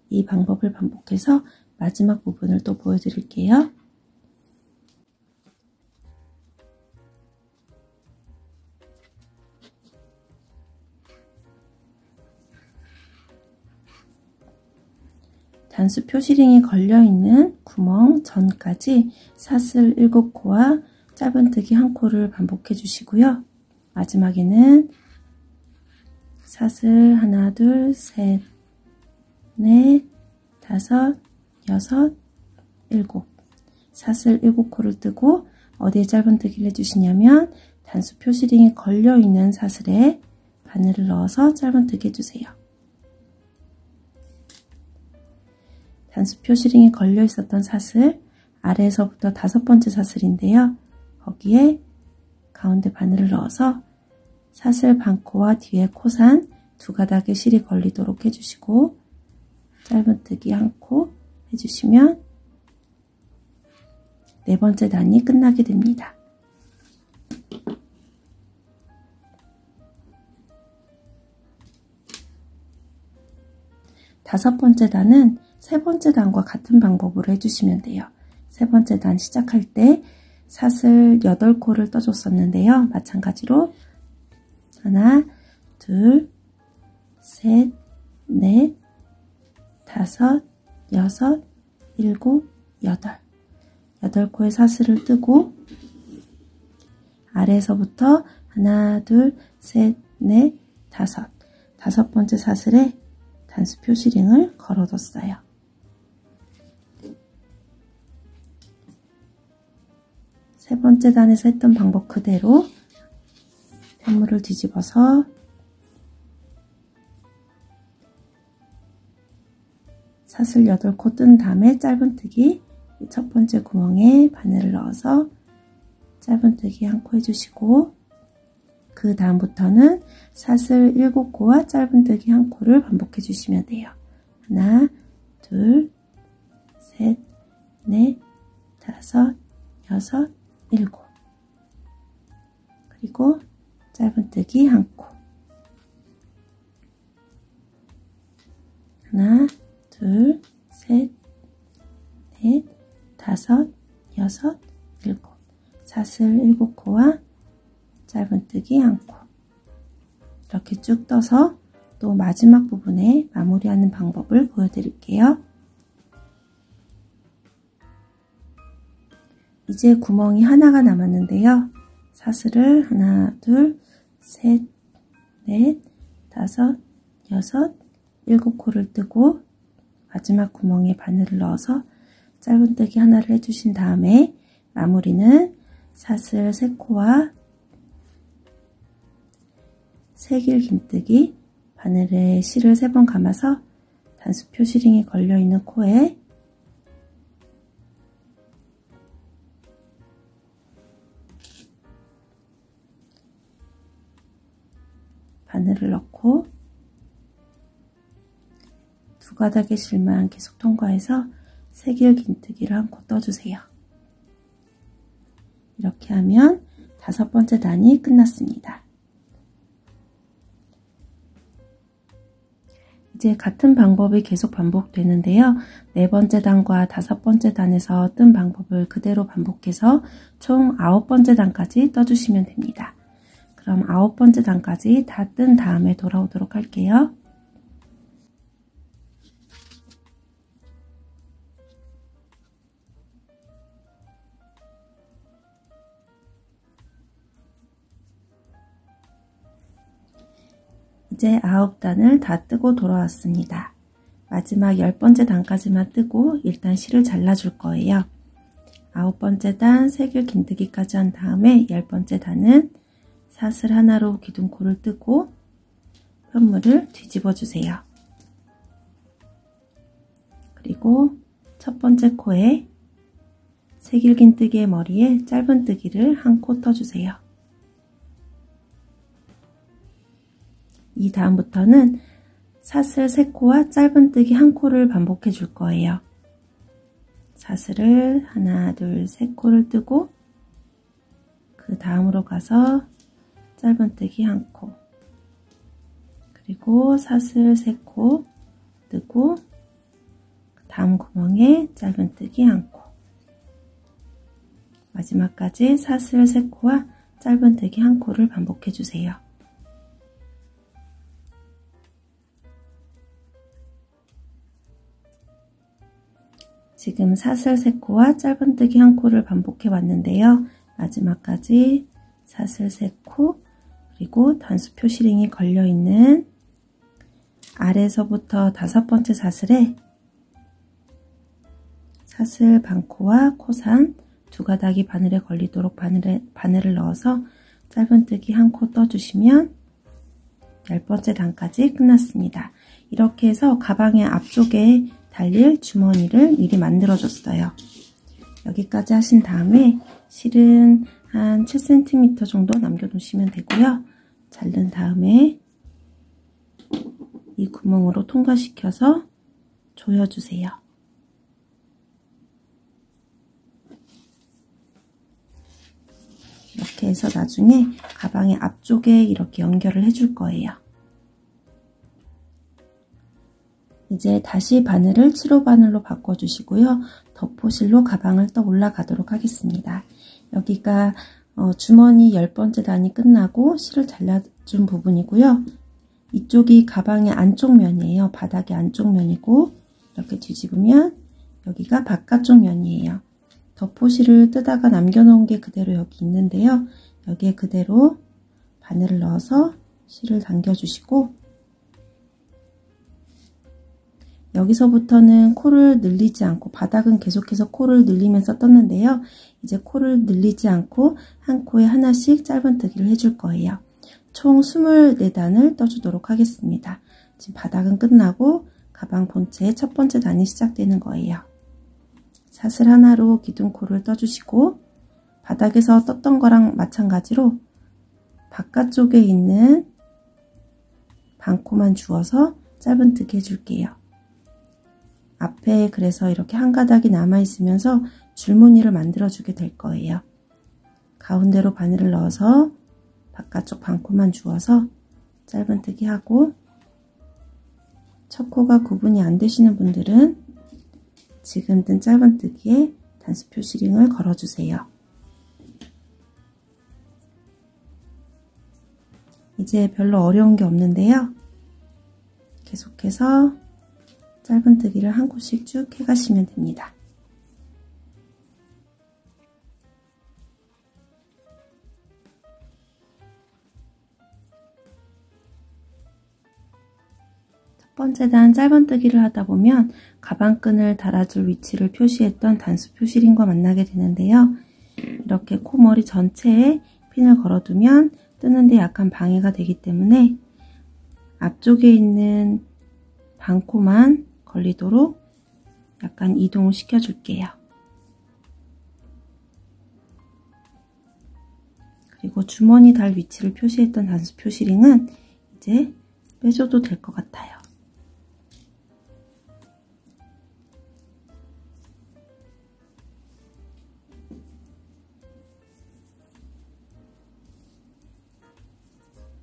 이 방법을 반복해서 마지막 부분을 또 보여드릴게요. 단수 표시링이 걸려있는 구멍 전까지 사슬 7코와 짧은뜨기 1코를 반복해 주시고요. 마지막에는 사슬 하나, 둘, 셋, 넷, 다섯, 여섯, 일곱. 사슬 7코를 뜨고 어디에 짧은뜨기를 해주시냐면 단수 표시링이 걸려있는 사슬에 바늘을 넣어서 짧은뜨기 해주세요. 단수 표시링이 걸려 있었던 사슬 아래에서부터 5번째 사슬인데요. 거기에 가운데 바늘을 넣어서 사슬 반코와 뒤에 코산 2가닥의 실이 걸리도록 해주시고 짧은뜨기 1코 해주시면 4번째 단이 끝나게 됩니다. 다섯 번째 단은 세 번째 단과 같은 방법으로 해주시면 돼요. 세 번째 단 시작할 때 사슬 8코를 떠줬었는데요. 마찬가지로 하나, 둘, 셋, 넷, 다섯, 여섯, 일곱, 여덟. 8코의 사슬을 뜨고 아래에서부터 하나, 둘, 셋, 넷, 다섯. 5번째 사슬에 단수 표시링을 걸어뒀어요. 세 번째 단에서 했던 방법 그대로 편물을 뒤집어서 사슬 8코 뜬 다음에 짧은뜨기 첫 번째 구멍에 바늘을 넣어서 짧은뜨기 1코 해주시고 그 다음부터는 사슬 7코와 짧은뜨기 1코를 반복해 주시면 돼요. 하나, 둘, 셋, 넷, 다섯, 여섯, 일곱. 그리고 짧은뜨기 1코. 하나, 둘, 셋, 넷, 다섯, 여섯, 일곱. 사슬 7코와 짧은뜨기 1코. 이렇게 쭉 떠서 또 마지막 부분에 마무리하는 방법을 보여드릴게요. 이제 구멍이 하나가 남았는데요. 사슬을 하나, 둘, 셋, 넷, 다섯, 여섯, 7코를 뜨고 마지막 구멍에 바늘을 넣어서 짧은뜨기 하나를 해주신 다음에 마무리는 사슬 3코와 세길 긴뜨기 바늘에 실을 3번 감아서 단수 표시링이 걸려있는 코에 바늘을 넣고 2가닥의 실만 계속 통과해서 세길 긴뜨기를 1코 떠주세요. 이렇게 하면 5번째 단이 끝났습니다. 이제 같은 방법이 계속 반복되는데요. 4번째 단과 5번째 단에서 뜬 방법을 그대로 반복해서 총 9번째 단까지 떠주시면 됩니다. 그럼 9번째 단까지 다 뜬 다음에 돌아오도록 할게요. 이제 9단을 다 뜨고 돌아왔습니다. 마지막 10번째 단까지만 뜨고 일단 실을 잘라줄 거예요. 9번째 단 세길 긴뜨기까지 한 다음에 10번째 단은 사슬 하나로 기둥코를 뜨고 편물을 뒤집어 주세요. 그리고 첫 번째 코에 세길 긴뜨기의 머리에 짧은뜨기를 한 코 떠주세요. 이 다음부터는 사슬 3코와 짧은뜨기 1코를 반복해 줄 거예요. 사슬을 하나, 둘, 3코를 뜨고 그 다음으로 가서 짧은뜨기 1코, 그리고 사슬 3코 뜨고 그 다음 구멍에 짧은뜨기 1코, 마지막까지 사슬 3코와 짧은뜨기 1코를 반복해 주세요. 지금 사슬 3코와 짧은뜨기 1코를 반복해 왔는데요. 마지막까지 사슬 3코, 그리고 단수 표시링이 걸려있는 아래서부터 5번째 사슬에 사슬 반코와 코산 2가닥이 바늘에 걸리도록 바늘을 넣어서 짧은뜨기 1코 떠주시면 10번째 단까지 끝났습니다. 이렇게 해서 가방의 앞쪽에 달릴 주머니를 미리 만들어 줬어요. 여기까지 하신 다음에 실은 한 7cm 정도 남겨 놓으시면 되고요. 자른 다음에 이 구멍으로 통과시켜서 조여주세요. 이렇게 해서 나중에 가방의 앞쪽에 이렇게 연결을 해줄 거예요. 이제 다시 바늘을 7호 바늘로 바꿔주시고요. 덮호실로 가방을 떠 올라가도록 하겠습니다. 여기가 주머니 10번째 단이 끝나고 실을 잘라준 부분이고요. 이쪽이 가방의 안쪽 면이에요. 바닥의 안쪽 면이고 이렇게 뒤집으면 여기가 바깥쪽 면이에요. 덮호실을 뜨다가 남겨놓은 게 그대로 여기 있는데요. 여기에 그대로 바늘을 넣어서 실을 당겨주시고 여기서부터는 코를 늘리지 않고 바닥은 계속해서 코를 늘리면서 떴는데요. 이제 코를 늘리지 않고 한 코에 하나씩 짧은뜨기를 해줄 거예요. 총 24단을 떠주도록 하겠습니다. 지금 바닥은 끝나고 가방 본체의 첫 번째 단이 시작되는 거예요. 사슬 하나로 기둥코를 떠주시고 바닥에서 떴던 거랑 마찬가지로 바깥쪽에 있는 반코만 주어서 짧은뜨기 해줄게요. 앞에 그래서 이렇게 한 가닥이 남아있으면서 줄무늬를 만들어주게 될 거예요. 가운데로 바늘을 넣어서 바깥쪽 반코만 주어서 짧은뜨기 하고 첫 코가 구분이 안 되시는 분들은 지금 뜬 짧은뜨기에 단수 표시링을 걸어주세요. 이제 별로 어려운 게 없는데요. 계속해서 짧은뜨기를 한 코씩 쭉 해가시면 됩니다. 첫 번째 단 짧은뜨기를 하다 보면 가방끈을 달아줄 위치를 표시했던 단수 표시링과 만나게 되는데요. 이렇게 코머리 전체에 핀을 걸어두면 뜨는데 약간 방해가 되기 때문에 앞쪽에 있는 반코만 걸리도록 약간 이동을 시켜줄게요. 그리고 주머니 달 위치를 표시했던 단수 표시링은 이제 빼줘도 될 것 같아요.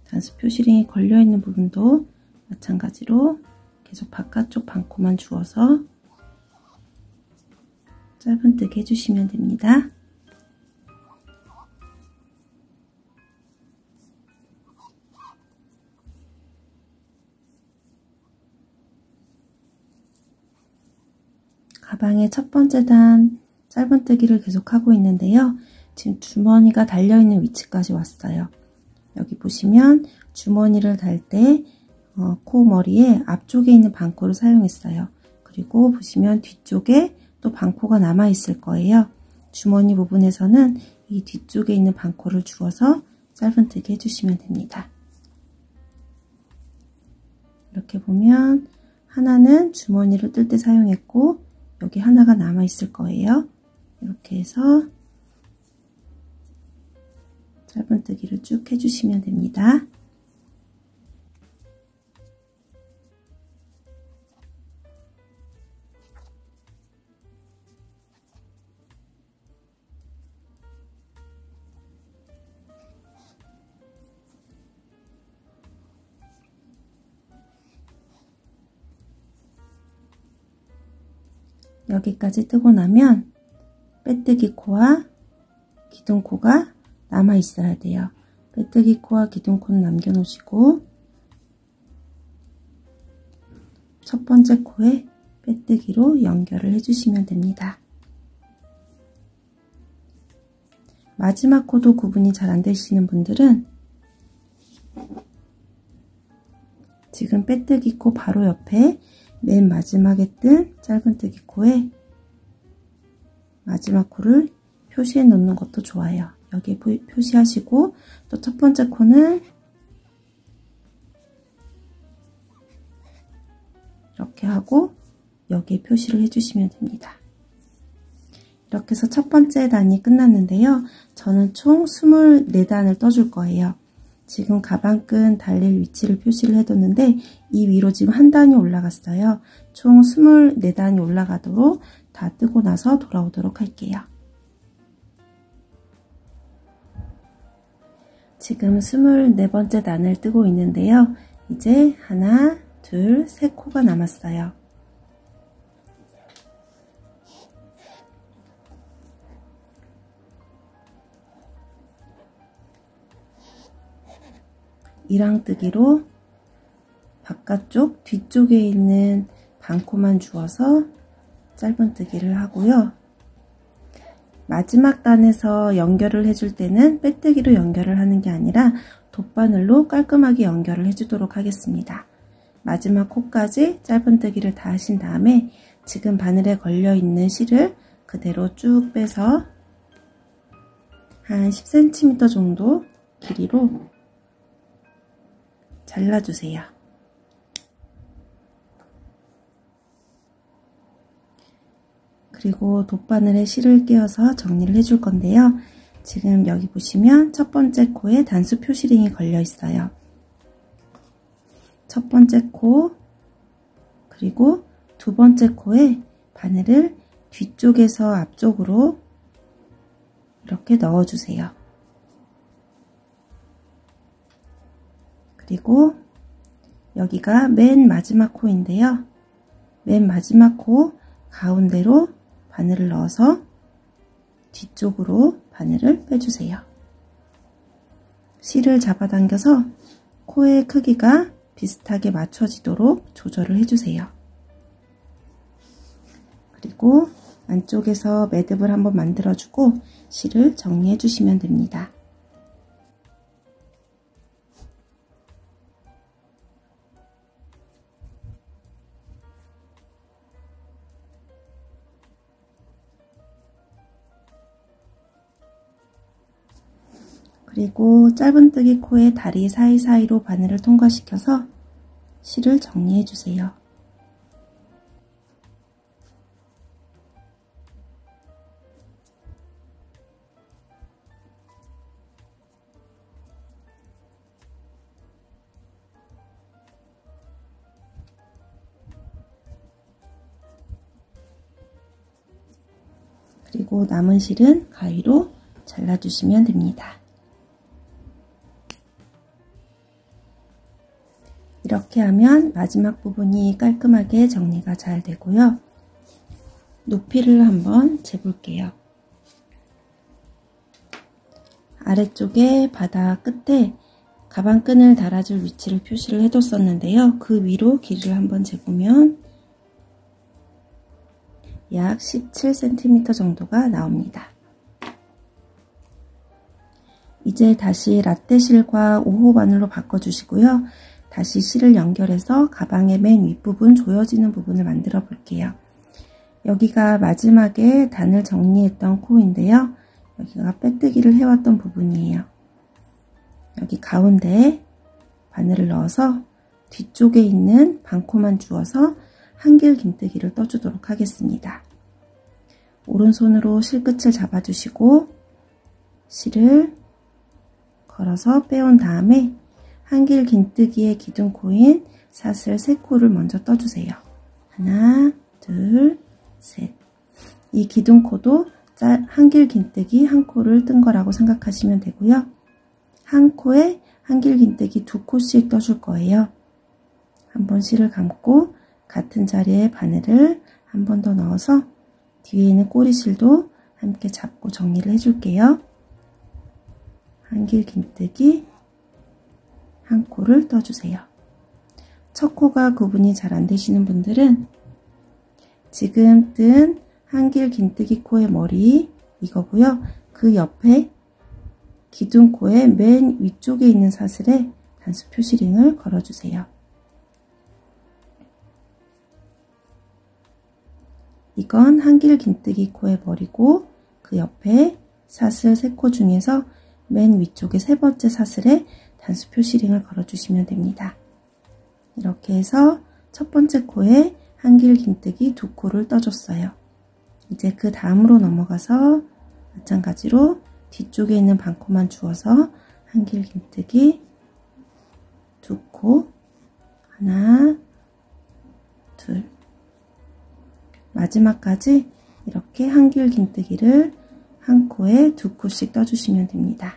단수 표시링이 걸려있는 부분도 마찬가지로 계속 바깥쪽 반코만 주어서 짧은뜨기 해주시면 됩니다. 가방의 첫 번째 단 짧은뜨기를 계속하고 있는데요. 지금 주머니가 달려있는 위치까지 왔어요. 여기 보시면 주머니를 달 때 코머리에 앞쪽에 있는 반코를 사용했어요. 그리고 보시면 뒤쪽에 또 반코가 남아 있을 거예요. 주머니 부분에서는 이 뒤쪽에 있는 반코를 주어서 짧은뜨기 해주시면 됩니다. 이렇게 보면 하나는 주머니를 뜰 때 사용했고 여기 하나가 남아 있을 거예요. 이렇게 해서 짧은뜨기를 쭉 해주시면 됩니다. 여기까지 뜨고 나면 빼뜨기 코와 기둥코가 남아 있어야 돼요. 빼뜨기 코와 기둥코는 남겨 놓으시고 첫 번째 코에 빼뜨기로 연결을 해주시면 됩니다. 마지막 코도 구분이 잘 안 되시는 분들은 지금 빼뜨기 코 바로 옆에 맨 마지막에 뜬 짧은뜨기 코에 마지막 코를 표시해 놓는 것도 좋아요. 여기에 표시하시고 또 첫 번째 코는 이렇게 하고 여기에 표시를 해주시면 됩니다. 이렇게 해서 첫 번째 단이 끝났는데요. 저는 총 24단을 떠줄 거예요. 지금 가방끈 달릴 위치를 표시를 해뒀는데 이 위로 지금 한 단이 올라갔어요. 총 24단이 올라가도록 다 뜨고 나서 돌아오도록 할게요. 지금 24번째 단을 뜨고 있는데요. 이제 하나, 둘, 세 코가 남았어요. 이랑뜨기로 바깥쪽 뒤쪽에 있는 반코만 주어서 짧은뜨기를 하고요. 마지막 단에서 연결을 해줄 때는 빼뜨기로 연결을 하는 게 아니라 돗바늘로 깔끔하게 연결을 해주도록 하겠습니다. 마지막 코까지 짧은뜨기를 다 하신 다음에 지금 바늘에 걸려있는 실을 그대로 쭉 빼서 한 10cm 정도 길이로 잘라주세요. 그리고 돗바늘에 실을 끼워서 정리를 해줄 건데요. 지금 여기 보시면 첫 번째 코에 단수 표시링이 걸려 있어요. 첫 번째 코 그리고 두 번째 코에 바늘을 뒤쪽에서 앞쪽으로 이렇게 넣어주세요. 그리고 여기가 맨 마지막 코인데요. 맨 마지막 코 가운데로 바늘을 넣어서 뒤쪽으로 바늘을 빼주세요. 실을 잡아당겨서 코의 크기가 비슷하게 맞춰지도록 조절을 해주세요. 그리고 안쪽에서 매듭을 한번 만들어주고 실을 정리해 주시면 됩니다. 그리고 짧은뜨기 코의 다리 사이사이로 바늘을 통과시켜서 실을 정리해 주세요. 그리고 남은 실은 가위로 잘라주시면 됩니다. 이렇게 하면 마지막 부분이 깔끔하게 정리가 잘 되고요. 높이를 한번 재볼게요. 아래쪽에 바닥 끝에 가방끈을 달아줄 위치를 표시를 해뒀었는데요. 그 위로 길이를 한번 재보면 약 17cm 정도가 나옵니다. 이제 다시 라떼 실과 5호 바늘로 바꿔주시고요. 다시 실을 연결해서 가방의 맨 윗부분 조여지는 부분을 만들어 볼게요. 여기가 마지막에 단을 정리했던 코인데요. 여기가 빼뜨기를 해왔던 부분이에요. 여기 가운데에 바늘을 넣어서 뒤쪽에 있는 반코만 주어서 한길 긴뜨기를 떠주도록 하겠습니다. 오른손으로 실끝을 잡아주시고 실을 걸어서 빼온 다음에 한길 긴뜨기의 기둥코인 사슬 3코를 먼저 떠주세요. 하나, 둘, 셋. 이 기둥코도 한길 긴뜨기 한 코를 뜬 거라고 생각하시면 되고요. 한 코에 한길 긴뜨기 2코씩 떠줄 거예요. 한번 실을 감고 같은 자리에 바늘을 한 번 더 넣어서 뒤에 있는 꼬리실도 함께 잡고 정리를 해줄게요. 한길 긴뜨기 한 코를 떠주세요. 첫 코가 구분이 잘 안 되시는 분들은 지금 뜬 한길 긴뜨기 코의 머리 이거고요. 그 옆에 기둥코의 맨 위쪽에 있는 사슬에 단수 표시링을 걸어주세요. 이건 한길 긴뜨기 코의 머리고 그 옆에 사슬 3코 중에서 맨 위쪽에 3번째 사슬에 단수 표시링을 걸어주시면 됩니다. 이렇게 해서 첫 번째 코에 한길 긴뜨기 2코를 떠줬어요. 이제 그 다음으로 넘어가서 마찬가지로 뒤쪽에 있는 반코만 주어서 한길 긴뜨기 2코, 하나, 둘. 마지막까지 이렇게 한길 긴뜨기를 한 코에 2코씩 떠주시면 됩니다.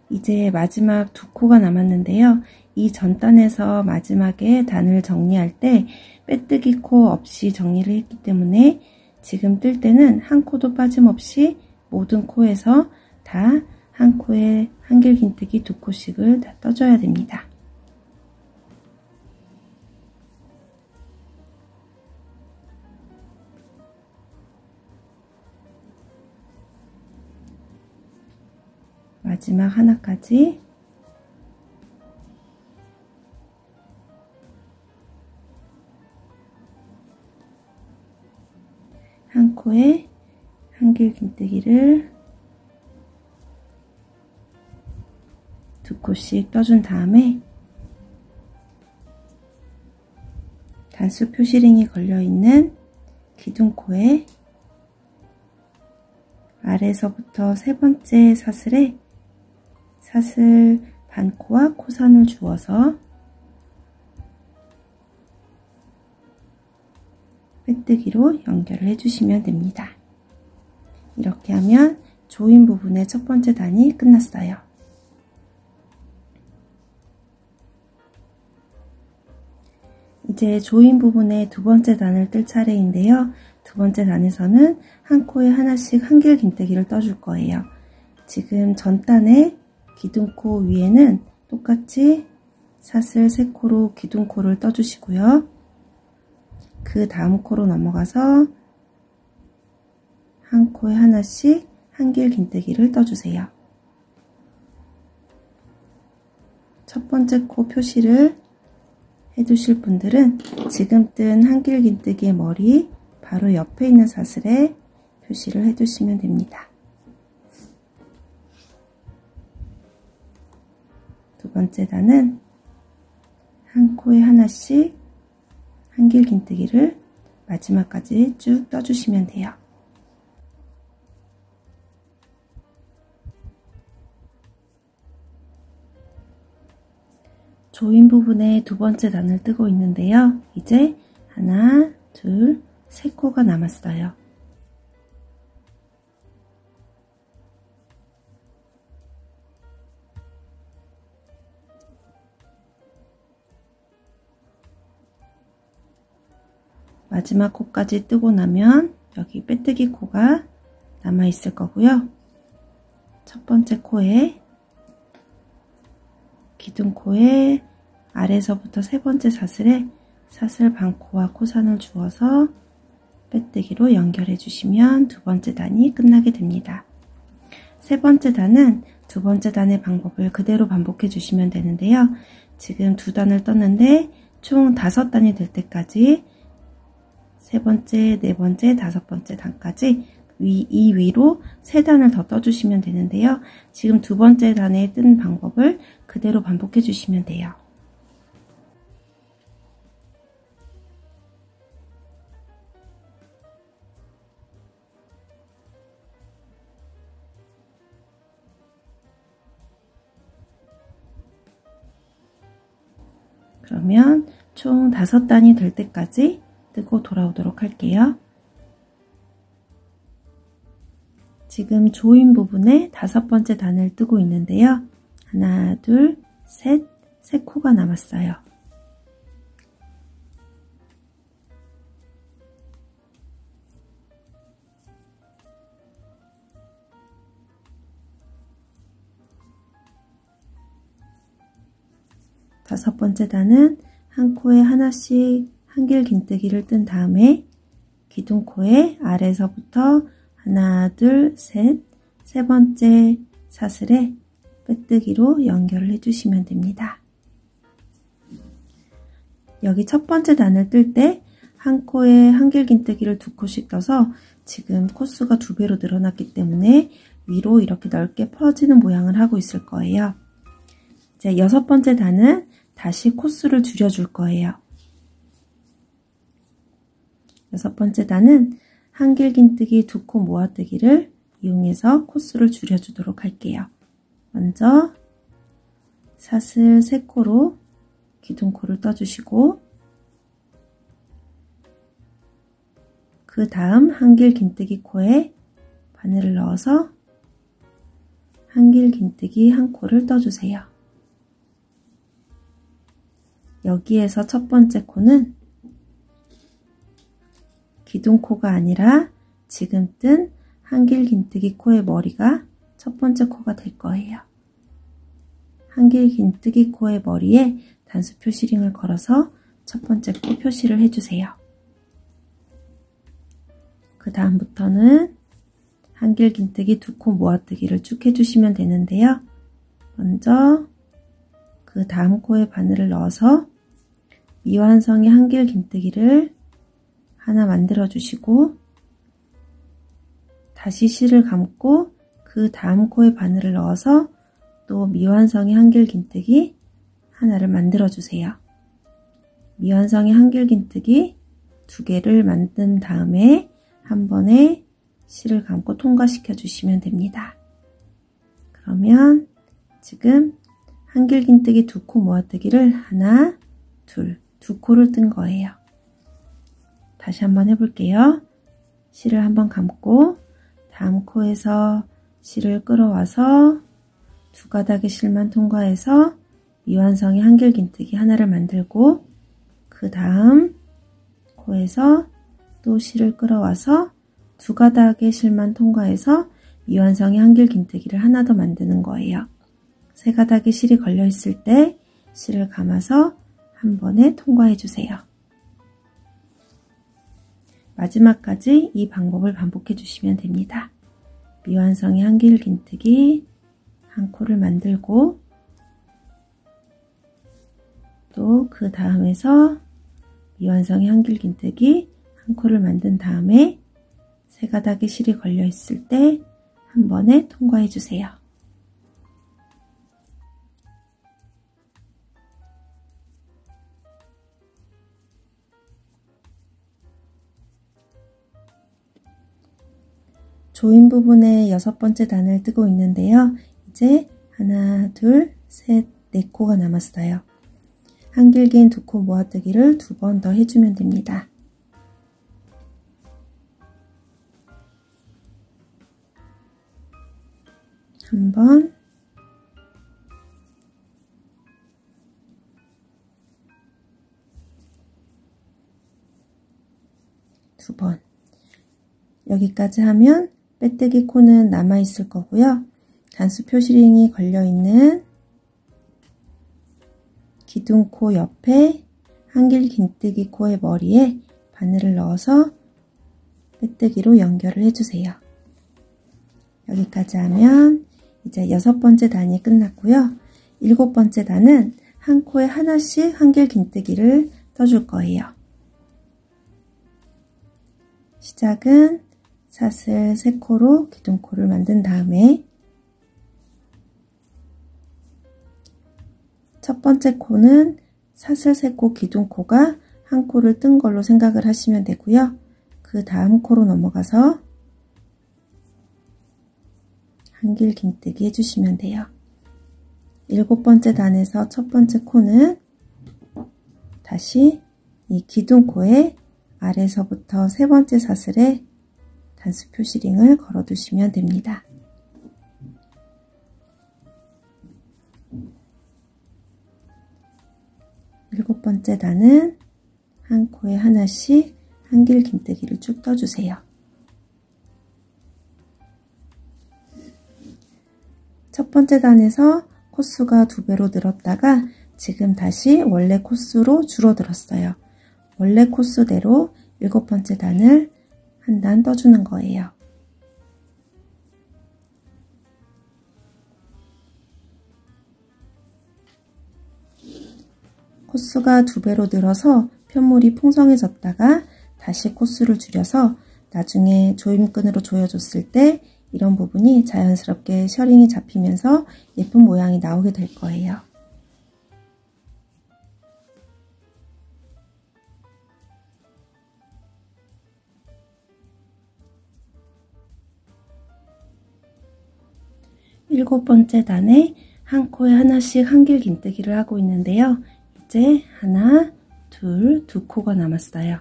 이제 마지막 2코가 남았는데요. 이 전단에서 마지막에 단을 정리할 때 빼뜨기 코 없이 정리를 했기 때문에 지금 뜰 때는 한 코도 빠짐없이 모든 코에서 다 한 코에 한길 긴뜨기 2코씩을 다 떠줘야 됩니다. 마지막 하나까지 한 코에 한길 긴뜨기를 2코씩 떠준 다음에 단수 표시링이 걸려있는 기둥코에 아래서부터 3번째 사슬에 사슬 반코와 코선을 주어서 빼뜨기로 연결을 해주시면 됩니다. 이렇게 하면 조인 부분의 첫 번째 단이 끝났어요. 이제 조인 부분의 두 번째 단을 뜰 차례인데요. 두 번째 단에서는 한 코에 하나씩 한길 긴뜨기를 떠줄 거예요. 지금 전 단의 기둥코 위에는 똑같이 사슬 3코로 기둥코를 떠주시고요. 그 다음 코로 넘어가서 한 코에 하나씩 한길 긴뜨기를 떠주세요. 첫 번째 코 표시를 해두실 분들은 지금 뜬 한길 긴뜨기의 머리 바로 옆에 있는 사슬에 표시를 해두시면 됩니다. 두 번째 단은 한 코에 하나씩 한길 긴뜨기를 마지막까지 쭉 떠주시면 돼요. 조인 부분에 두 번째 단을 뜨고 있는데요. 이제 하나, 둘, 3코가 남았어요. 마지막 코까지 뜨고 나면 여기 빼뜨기 코가 남아 있을 거고요. 첫 번째 코에 기둥코에 아래서부터 세 번째 사슬에 사슬 반코와 코산을 주어서 빼뜨기로 연결해 주시면 두 번째 단이 끝나게 됩니다. 세 번째 단은 두 번째 단의 방법을 그대로 반복해 주시면 되는데요. 지금 두 단을 떴는데 총 5단이 될 때까지 세 번째, 네 번째, 다섯 번째 단까지 이 위로 3단을 더 떠주시면 되는데요. 지금 두 번째 단에 뜬 방법을 그대로 반복해 주시면 돼요. 그러면 총 5단이 될 때까지 뜨고 돌아오도록 할게요. 지금 조인 부분에 5번째 단을 뜨고 있는데요. 하나, 둘, 셋, 3코가 남았어요. 다섯 번째 단은 한 코에 하나씩 한길 긴뜨기를 뜬 다음에 기둥코에 아래서부터 하나, 둘, 셋, 세 번째 사슬에 빼뜨기로 연결을 해주시면 됩니다. 여기 첫 번째 단을 뜰 때 한 코에 한길 긴뜨기를 2코씩 떠서 지금 코수가 2배로 늘어났기 때문에 위로 이렇게 넓게 퍼지는 모양을 하고 있을 거예요. 이제 6번째 단은 다시 코수를 줄여줄 거예요. 6번째 단은 한길 긴뜨기 2코 모아뜨기를 이용해서 코수를 줄여주도록 할게요. 먼저 사슬 3코로 기둥코를 떠주시고 그 다음 한길 긴뜨기 코에 바늘을 넣어서 한길 긴뜨기 1코를 떠주세요. 여기에서 첫 번째 코는 기둥코가 아니라 지금 뜬 한길 긴뜨기 코의 머리가 첫 번째 코가 될 거예요. 한길 긴뜨기 코의 머리에 단수 표시링을 걸어서 첫 번째 코 표시를 해주세요. 그 다음부터는 한길 긴뜨기 2코 모아뜨기를 쭉 해주시면 되는데요. 먼저 그 다음 코에 바늘을 넣어서 미완성의 한길 긴뜨기를 하나 만들어 주시고 다시 실을 감고 그 다음 코에 바늘을 넣어서 또 미완성의 한길 긴뜨기 하나를 만들어 주세요. 미완성의 한길 긴뜨기 2개를 만든 다음에 한 번에 실을 감고 통과시켜 주시면 됩니다. 그러면 지금 한길 긴뜨기 2코 모아뜨기를 하나, 둘, 2코를 뜬 거예요. 다시 한번 해볼게요. 실을 한번 감고 다음 코에서 실을 끌어와서 2가닥의 실만 통과해서 미완성의 한길 긴뜨기 하나를 만들고 그 다음 코에서 또 실을 끌어와서 2가닥의 실만 통과해서 미완성의 한길 긴뜨기를 하나 더 만드는 거예요. 3가닥의 실이 걸려 있을 때 실을 감아서 한 번에 통과해 주세요. 마지막까지 이 방법을 반복해 주시면 됩니다. 미완성의 한길 긴뜨기 1코를 만들고 또 그 다음에서 미완성의 한길 긴뜨기 1코를 만든 다음에 3가닥의 실이 걸려 있을 때 한 번에 통과해 주세요. 조인 부분에 6번째 단을 뜨고 있는데요. 이제 하나, 둘, 셋, 4코가 남았어요. 한길 긴 2코 모아뜨기를 2번 더 해주면 됩니다. 한 번, 두 번. 여기까지 하면 빼뜨기 코는 남아있을 거고요. 단수 표시링이 걸려있는 기둥코 옆에 한길 긴뜨기 코의 머리에 바늘을 넣어서 빼뜨기로 연결을 해주세요. 여기까지 하면 이제 6번째 단이 끝났고요. 7번째 단은 한 코에 하나씩 한길 긴뜨기를 떠줄 거예요. 시작은 사슬 3코로 기둥코를 만든 다음에 첫 번째 코는 사슬 3코 기둥코가 한 코를 뜬 걸로 생각을 하시면 되고요. 그 다음 코로 넘어가서 한길 긴뜨기 해주시면 돼요. 7번째 단에서 첫 번째 코는 다시 이 기둥코에 아래서부터 세 번째 사슬에 단수 표시링을 걸어 두시면 됩니다. 일곱 번째 단은 한 코에 하나씩 한길 긴뜨기를 쭉 떠주세요. 첫 번째 단에서 코수가 2배로 늘었다가 지금 다시 원래 코수로 줄어들었어요. 원래 코수대로 7번째 단을 한 단 떠주는 거예요. 코수가 2배로 늘어서 편물이 풍성해졌다가 다시 코수를 줄여서 나중에 조임끈으로 조여줬을 때 이런 부분이 자연스럽게 셔링이 잡히면서 예쁜 모양이 나오게 될 거예요. 일곱 번째 단에 한 코에 하나씩 한길 긴뜨기를 하고 있는데요. 이제 하나, 둘, 2코가 남았어요.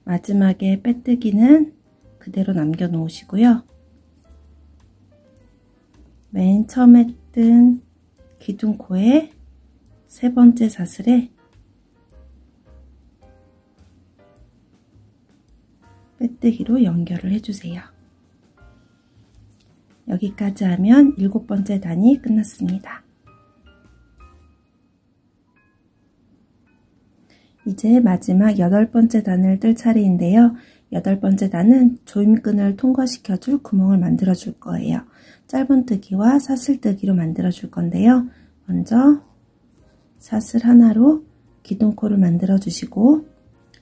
마지막에 빼뜨기는 그대로 남겨 놓으시고요. 맨 처음에 뜬 기둥코의 세 번째 사슬에 빼뜨기로 연결을 해주세요. 여기까지 하면 7번째 단이 끝났습니다. 이제 마지막 8번째 단을 뜰 차례인데요. 8번째 단은 조임끈을 통과시켜줄 구멍을 만들어 줄 거예요. 짧은뜨기와 사슬뜨기로 만들어 줄 건데요. 먼저 사슬 하나로 기둥코를 만들어 주시고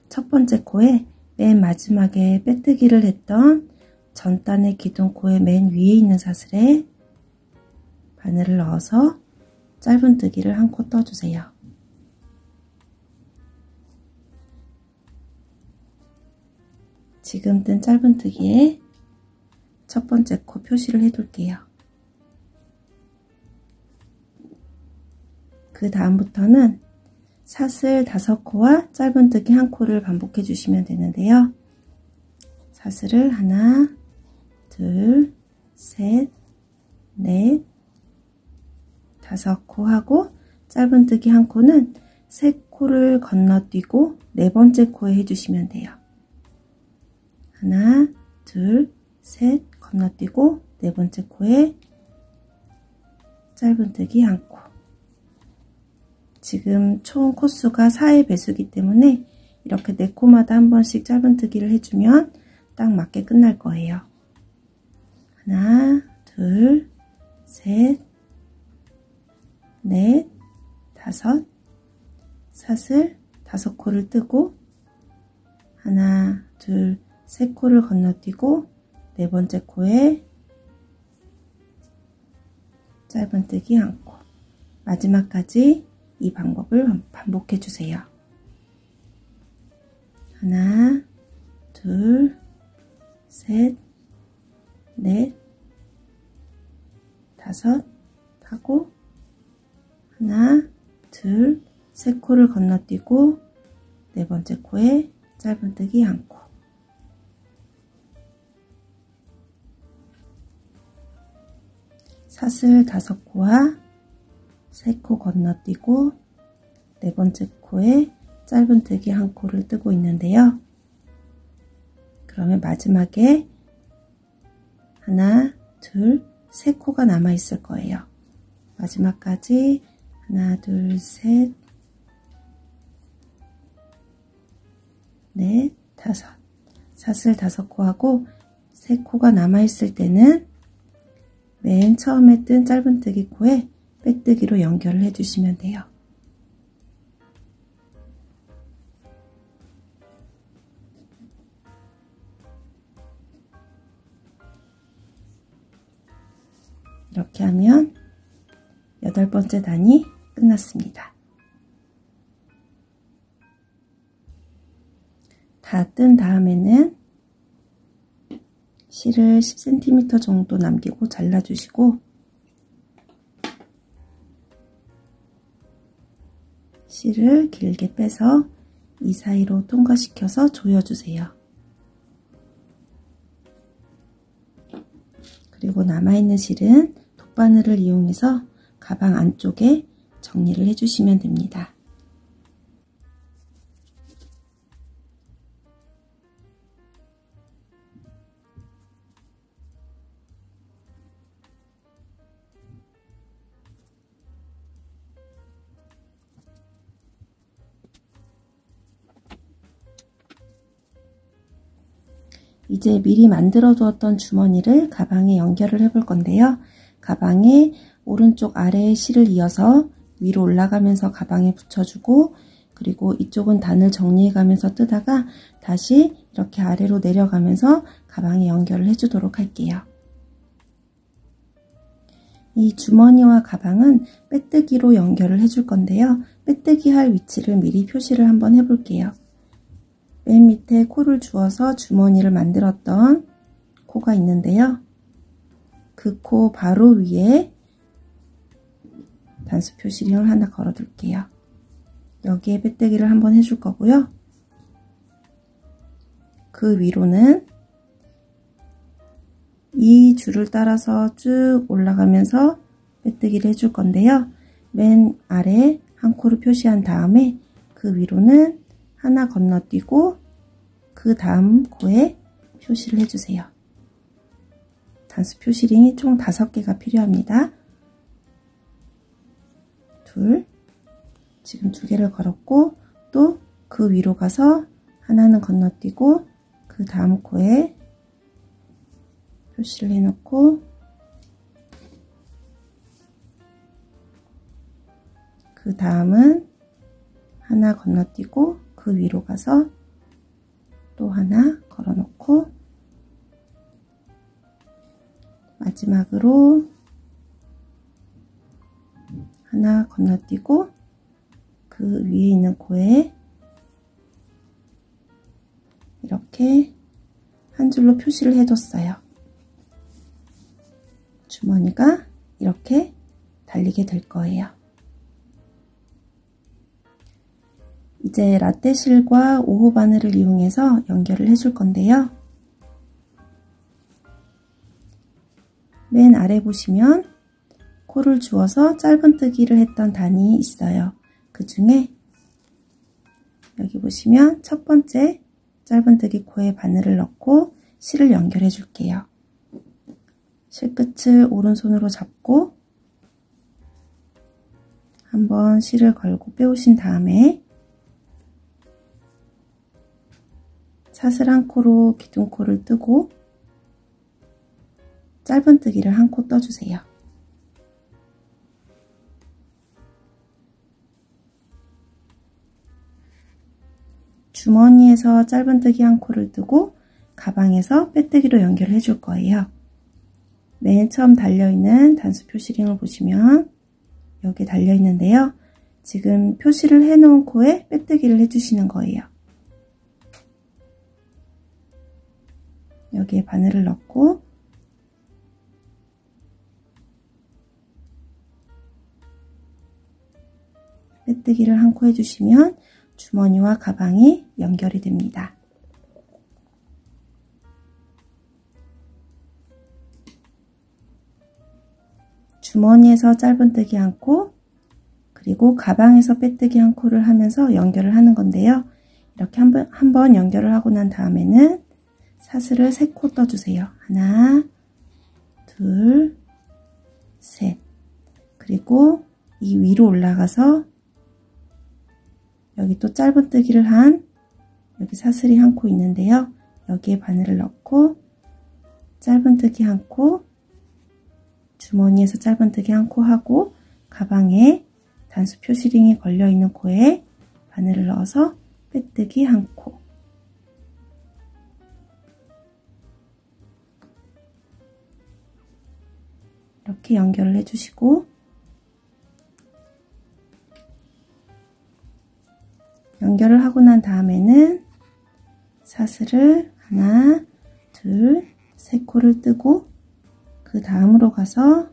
첫 번째 코에 맨 마지막에 빼뜨기를 했던 전단의 기둥코의 맨 위에 있는 사슬에 바늘을 넣어서 짧은뜨기를 한 코 떠주세요. 지금 뜬 짧은뜨기에 첫 번째 코 표시를 해둘게요. 그 다음부터는 사슬 5코와 짧은뜨기 1코를 반복해 주시면 되는데요. 사슬을 하나, 둘, 셋, 넷, 5코 하고 짧은뜨기 1코는 3코를 건너뛰고 4번째 코에 해주시면 돼요. 하나, 둘, 셋 건너뛰고 4번째 코에 짧은뜨기 1코. 지금 총 코수가 4의 배수이기 때문에 이렇게 4코마다 한 번씩 짧은뜨기를 해주면 딱 맞게 끝날 거예요. 하나, 둘, 셋, 넷, 5, 사슬 5코를 뜨고 하나, 둘, 3코를 건너뛰고 4번째 코에 짧은뜨기 1코. 마지막까지 이 방법을 반복해 주세요. 하나, 둘, 셋, 넷, 5 하고 하나, 둘, 3코를 건너뛰고 4번째 코에 짧은뜨기 1코. 사슬 5코와 3코 건너뛰고 4번째 코에 짧은뜨기 1코를 뜨고 있는데요. 그러면 마지막에 하나, 둘, 3코가 남아 있을 거예요. 마지막까지 하나, 둘, 셋, 넷, 5. 사슬 5코하고 3코가 남아 있을 때는 맨 처음에 뜬 짧은뜨기 코에 빼뜨기로 연결을 해주시면 돼요. 이렇게 하면 8번째 단이 끝났습니다. 다 뜬 다음에는 실을 10cm 정도 남기고 잘라주시고 실을 길게 빼서 이 사이로 통과시켜서 조여주세요. 그리고 남아있는 실은 돗바늘을 이용해서 가방 안쪽에 정리를 해주시면 됩니다. 이제 미리 만들어 두었던 주머니를 가방에 연결을 해 볼 건데요. 가방에 오른쪽 아래에 실을 이어서 위로 올라가면서 가방에 붙여주고 그리고 이쪽은 단을 정리해 가면서 뜨다가 다시 이렇게 아래로 내려가면서 가방에 연결을 해주도록 할게요. 이 주머니와 가방은 빼뜨기로 연결을 해줄 건데요. 빼뜨기 할 위치를 미리 표시를 한번 해볼게요. 맨 밑에 코를 주어서 주머니를 만들었던 코가 있는데요. 그 코 바로 위에 단수 표시링을 하나 걸어 둘게요. 여기에 빼뜨기를 한번 해줄 거고요. 그 위로는 이 줄을 따라서 쭉 올라가면서 빼뜨기를 해줄 건데요. 맨 아래 한 코를 표시한 다음에 그 위로는 하나 건너뛰고 그 다음 코에 표시를 해주세요. 단수 표시링이 총 5개가 필요합니다. 둘, 지금 2개를 걸었고 또 그 위로 가서 하나는 건너뛰고 그 다음 코에 표시를 해놓고 그 다음은 하나 건너뛰고 그 위로 가서 또 하나 걸어 놓고 마지막으로 하나 건너뛰고 그 위에 있는 코에 이렇게 한 줄로 표시를 해뒀어요. 주머니가 이렇게 달리게 될 거예요. 이제 라떼실과 5호 바늘을 이용해서 연결을 해줄 건데요. 맨 아래 보시면 코를 주어서 짧은뜨기를 했던 단이 있어요. 그 중에 여기 보시면 첫 번째 짧은뜨기 코에 바늘을 넣고 실을 연결해 줄게요. 실끝을 오른손으로 잡고 한번 실을 걸고 빼오신 다음에 사슬 한 코로 기둥코를 뜨고 짧은뜨기를 한 코 떠주세요. 주머니에서 짧은뜨기 한 코를 뜨고 가방에서 빼뜨기로 연결해 줄 거예요. 맨 처음 달려있는 단수 표시링을 보시면 여기 달려있는데요. 지금 표시를 해놓은 코에 빼뜨기를 해주시는 거예요. 여기에 바늘을 넣고 빼뜨기를 한 코 해주시면 주머니와 가방이 연결이 됩니다. 주머니에서 짧은뜨기 한 코, 그리고 가방에서 빼뜨기 한 코를 하면서 연결을 하는 건데요. 이렇게 한번 연결을 하고 난 다음에는 사슬을 3코 떠주세요. 하나, 둘, 셋. 그리고 이 위로 올라가서 여기 또 짧은뜨기를 한 여기 사슬이 한 코 있는데요. 여기에 바늘을 넣고 짧은뜨기 한 코, 주머니에서 짧은뜨기 한 코 하고 가방에 단수 표시링이 걸려있는 코에 바늘을 넣어서 빼뜨기 한 코. 이렇게 연결을 해주시고 연결을 하고 난 다음에는 사슬을 하나, 둘, 3코를 뜨고 그 다음으로 가서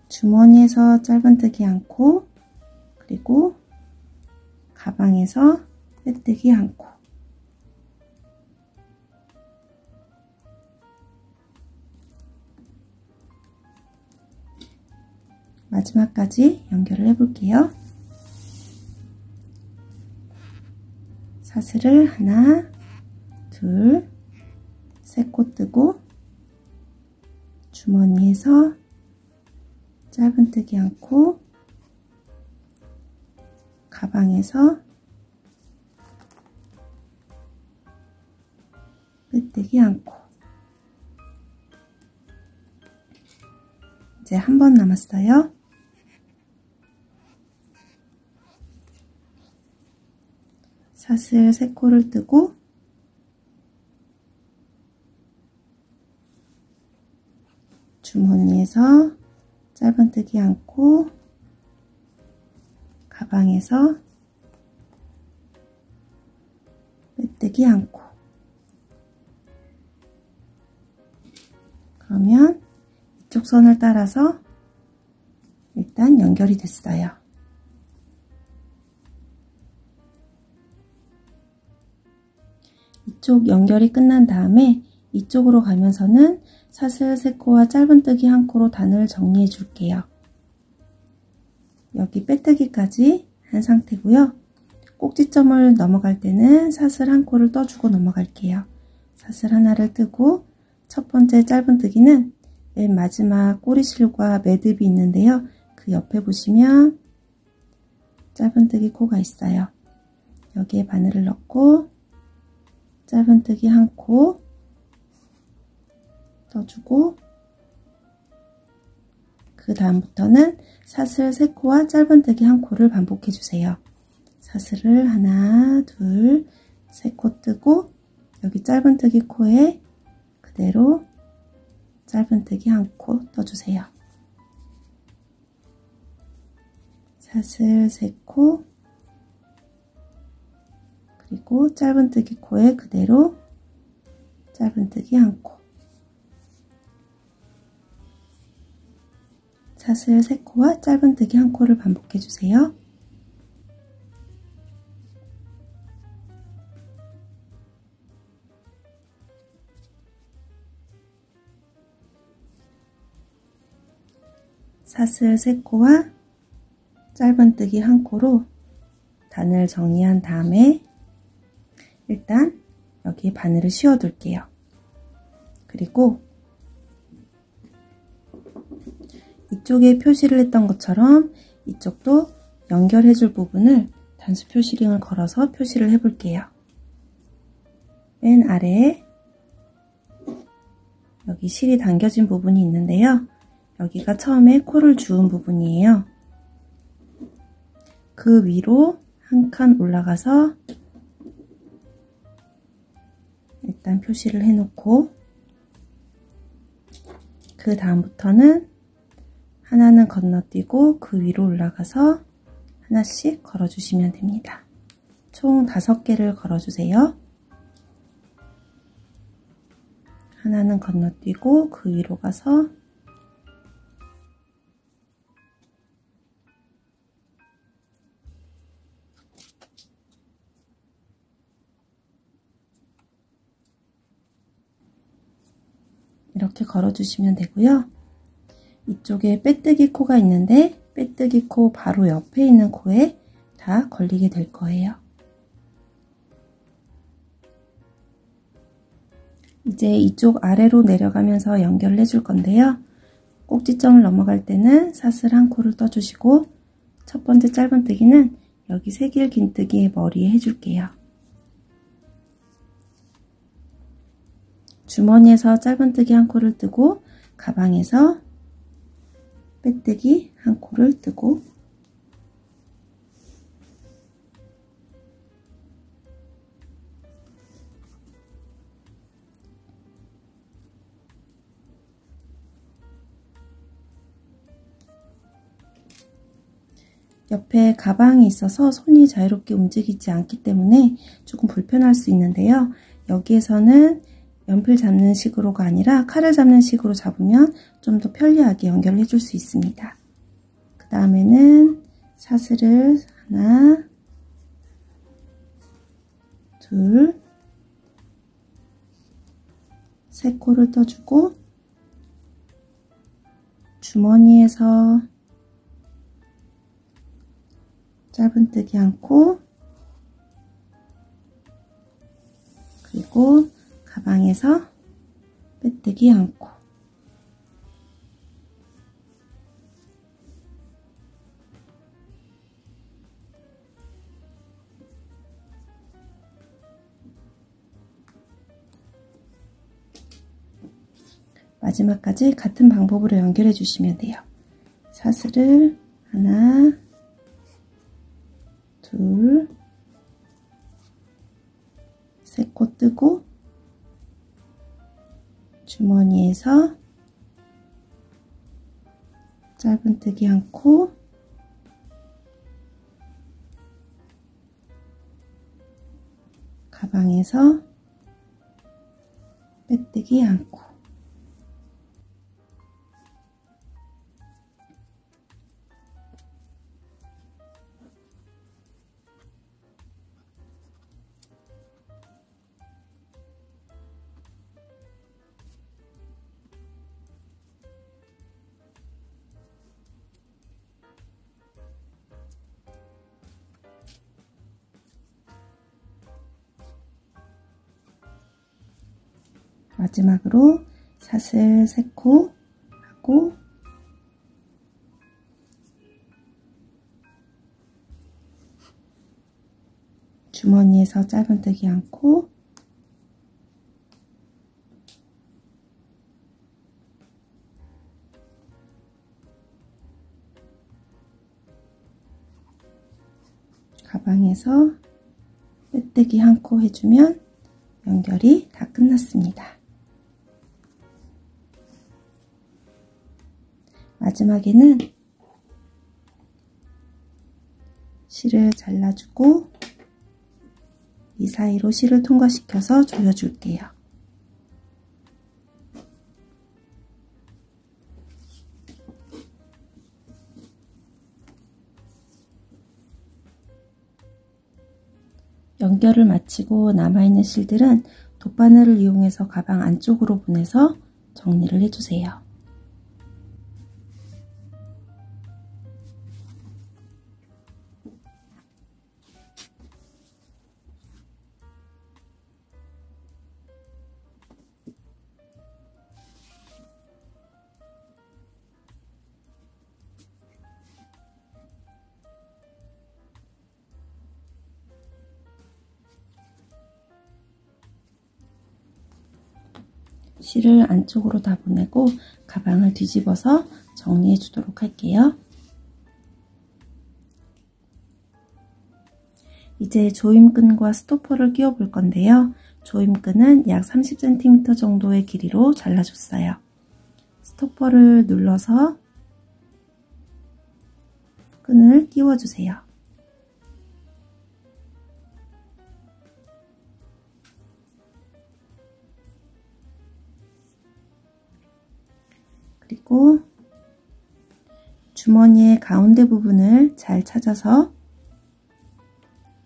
주머니에서 짧은뜨기 한 코, 그리고 가방에서 빼뜨기 한 코. 마지막까지 연결을 해볼게요. 사슬을 하나, 둘, 3코 뜨고 주머니에서 짧은뜨기 한 코, 가방에서 빼뜨기 한 코. 이제 한 번 남았어요. 사슬 3코를 뜨고 주머니에서 짧은뜨기 한 코, 가방에서 빼뜨기 한 코. 그러면 이쪽 선을 따라서 일단 연결이 됐어요. 이쪽 연결이 끝난 다음에 이쪽으로 가면서는 사슬 3코와 짧은뜨기 한 코로 단을 정리해 줄게요. 여기 빼뜨기까지 한 상태고요. 꼭지점을 넘어갈 때는 사슬 한 코를 떠주고 넘어갈게요. 사슬 하나를 뜨고 첫 번째 짧은뜨기는 맨 마지막 꼬리실과 매듭이 있는데요. 그 옆에 보시면 짧은뜨기 코가 있어요. 여기에 바늘을 넣고 짧은뜨기 한 코 떠주고 그 다음부터는 사슬 3코와 짧은뜨기 한 코를 반복해 주세요. 사슬을 하나, 둘, 3코 뜨고 여기 짧은뜨기 코에 그대로 짧은뜨기 한 코 떠주세요. 사슬 3코, 그리고 짧은뜨기 코에 그대로 짧은뜨기 한 코. 사슬 3코와 짧은뜨기 한 코를 반복해 주세요. 사슬 3코와 짧은뜨기 한 코로 단을 정리한 다음에 일단 여기에 바늘을 씌워 둘게요. 그리고 이쪽에 표시를 했던 것처럼 이쪽도 연결해 줄 부분을 단수 표시링을 걸어서 표시를 해 볼게요. 맨 아래에 여기 실이 당겨진 부분이 있는데요. 여기가 처음에 코를 주운 부분이에요. 그 위로 한 칸 올라가서 일단 표시를 해 놓고 그 다음부터는 하나는 건너뛰고 그 위로 올라가서 하나씩 걸어주시면 됩니다. 총 5개를 걸어주세요. 하나는 건너뛰고 그 위로 가서 이렇게 걸어주시면 되고요. 이쪽에 빼뜨기 코가 있는데 빼뜨기 코 바로 옆에 있는 코에 다 걸리게 될 거예요. 이제 이쪽 아래로 내려가면서 연결을 해줄 건데요. 꼭지점을 넘어갈 때는 사슬 한 코를 떠주시고 첫 번째 짧은뜨기는 여기 세길 긴뜨기의 머리에 해줄게요. 주머니에서 짧은뜨기 한 코를 뜨고 가방에서 빼뜨기 한 코를 뜨고 옆에 가방이 있어서 손이 자유롭게 움직이지 않기 때문에 조금 불편할 수 있는데요. 여기에서는 연필 잡는 식으로가 아니라 칼을 잡는 식으로 잡으면 좀 더 편리하게 연결을 해줄 수 있습니다. 그 다음에는 사슬을 하나, 둘, 세 코를 떠주고 주머니에서 짧은뜨기 한 코, 그리고 가방에서 빼뜨기 한 코, 마지막까지 같은 방법으로 연결해 주시면 돼요. 사슬을 하나, 둘, 세 코 뜨고 주머니에서 짧은뜨기 한 코, 가방에서 빼뜨기 한 코. 마지막으로 사슬 3코 하고 주머니에서 짧은뜨기 한 코, 가방에서 빼뜨기 한 코 해주면 연결이 다 끝났습니다. 마지막에는 실을 잘라주고 이 사이로 실을 통과시켜서 조여줄게요. 연결을 마치고 남아있는 실들은 돗바늘을 이용해서 가방 안쪽으로 보내서 정리를 해주세요. 실을 안쪽으로 다 보내고 가방을 뒤집어서 정리해 주도록 할게요. 이제 조임끈과 스토퍼를 끼워 볼 건데요. 조임끈은 약 30cm 정도의 길이로 잘라줬어요. 스토퍼를 눌러서 끈을 끼워주세요. 그리고 주머니의 가운데 부분을 잘 찾아서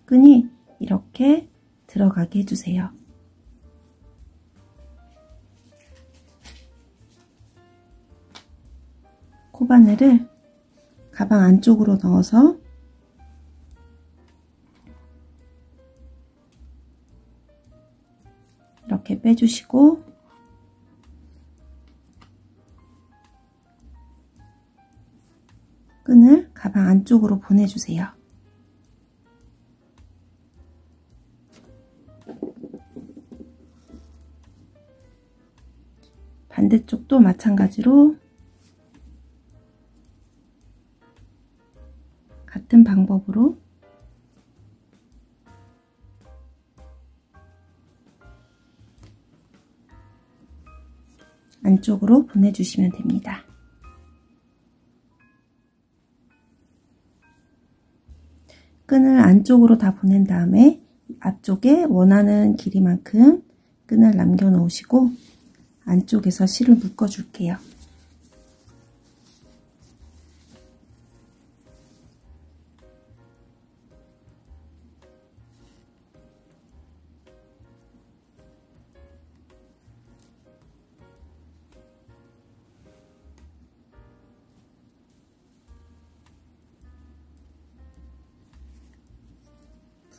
끈이 이렇게 들어가게 해주세요. 코바늘을 가방 안쪽으로 넣어서 이렇게 빼주시고 끈을 가방 안쪽으로 보내주세요. 반대쪽도 마찬가지로 같은 방법으로 안쪽으로 보내주시면 됩니다. 끈을 안쪽으로 다 보낸 다음에 앞쪽에 원하는 길이만큼 끈을 남겨 놓으시고 안쪽에서 실을 묶어 줄게요.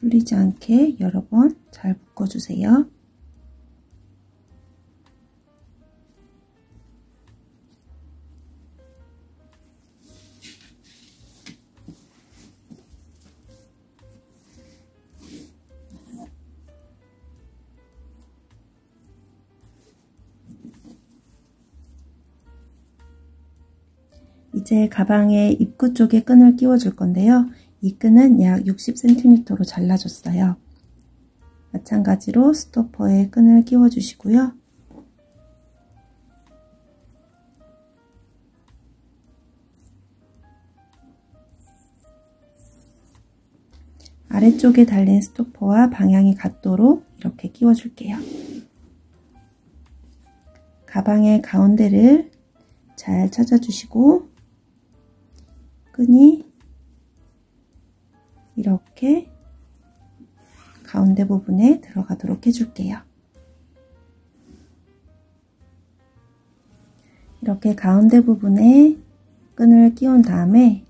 풀리지 않게 여러 번 잘 묶어주세요. 이제 가방의 입구 쪽에 끈을 끼워 줄 건데요. 이 끈은 약 60cm로 잘라줬어요. 마찬가지로 스토퍼에 끈을 끼워 주시고요. 아래쪽에 달린 스토퍼와 방향이 같도록 이렇게 끼워 줄게요. 가방의 가운데를 잘 찾아주시고 끈이 이렇게 가운데 부분에 들어가도록 해줄게요. 이렇게 가운데 부분에 끈을 끼운 다음에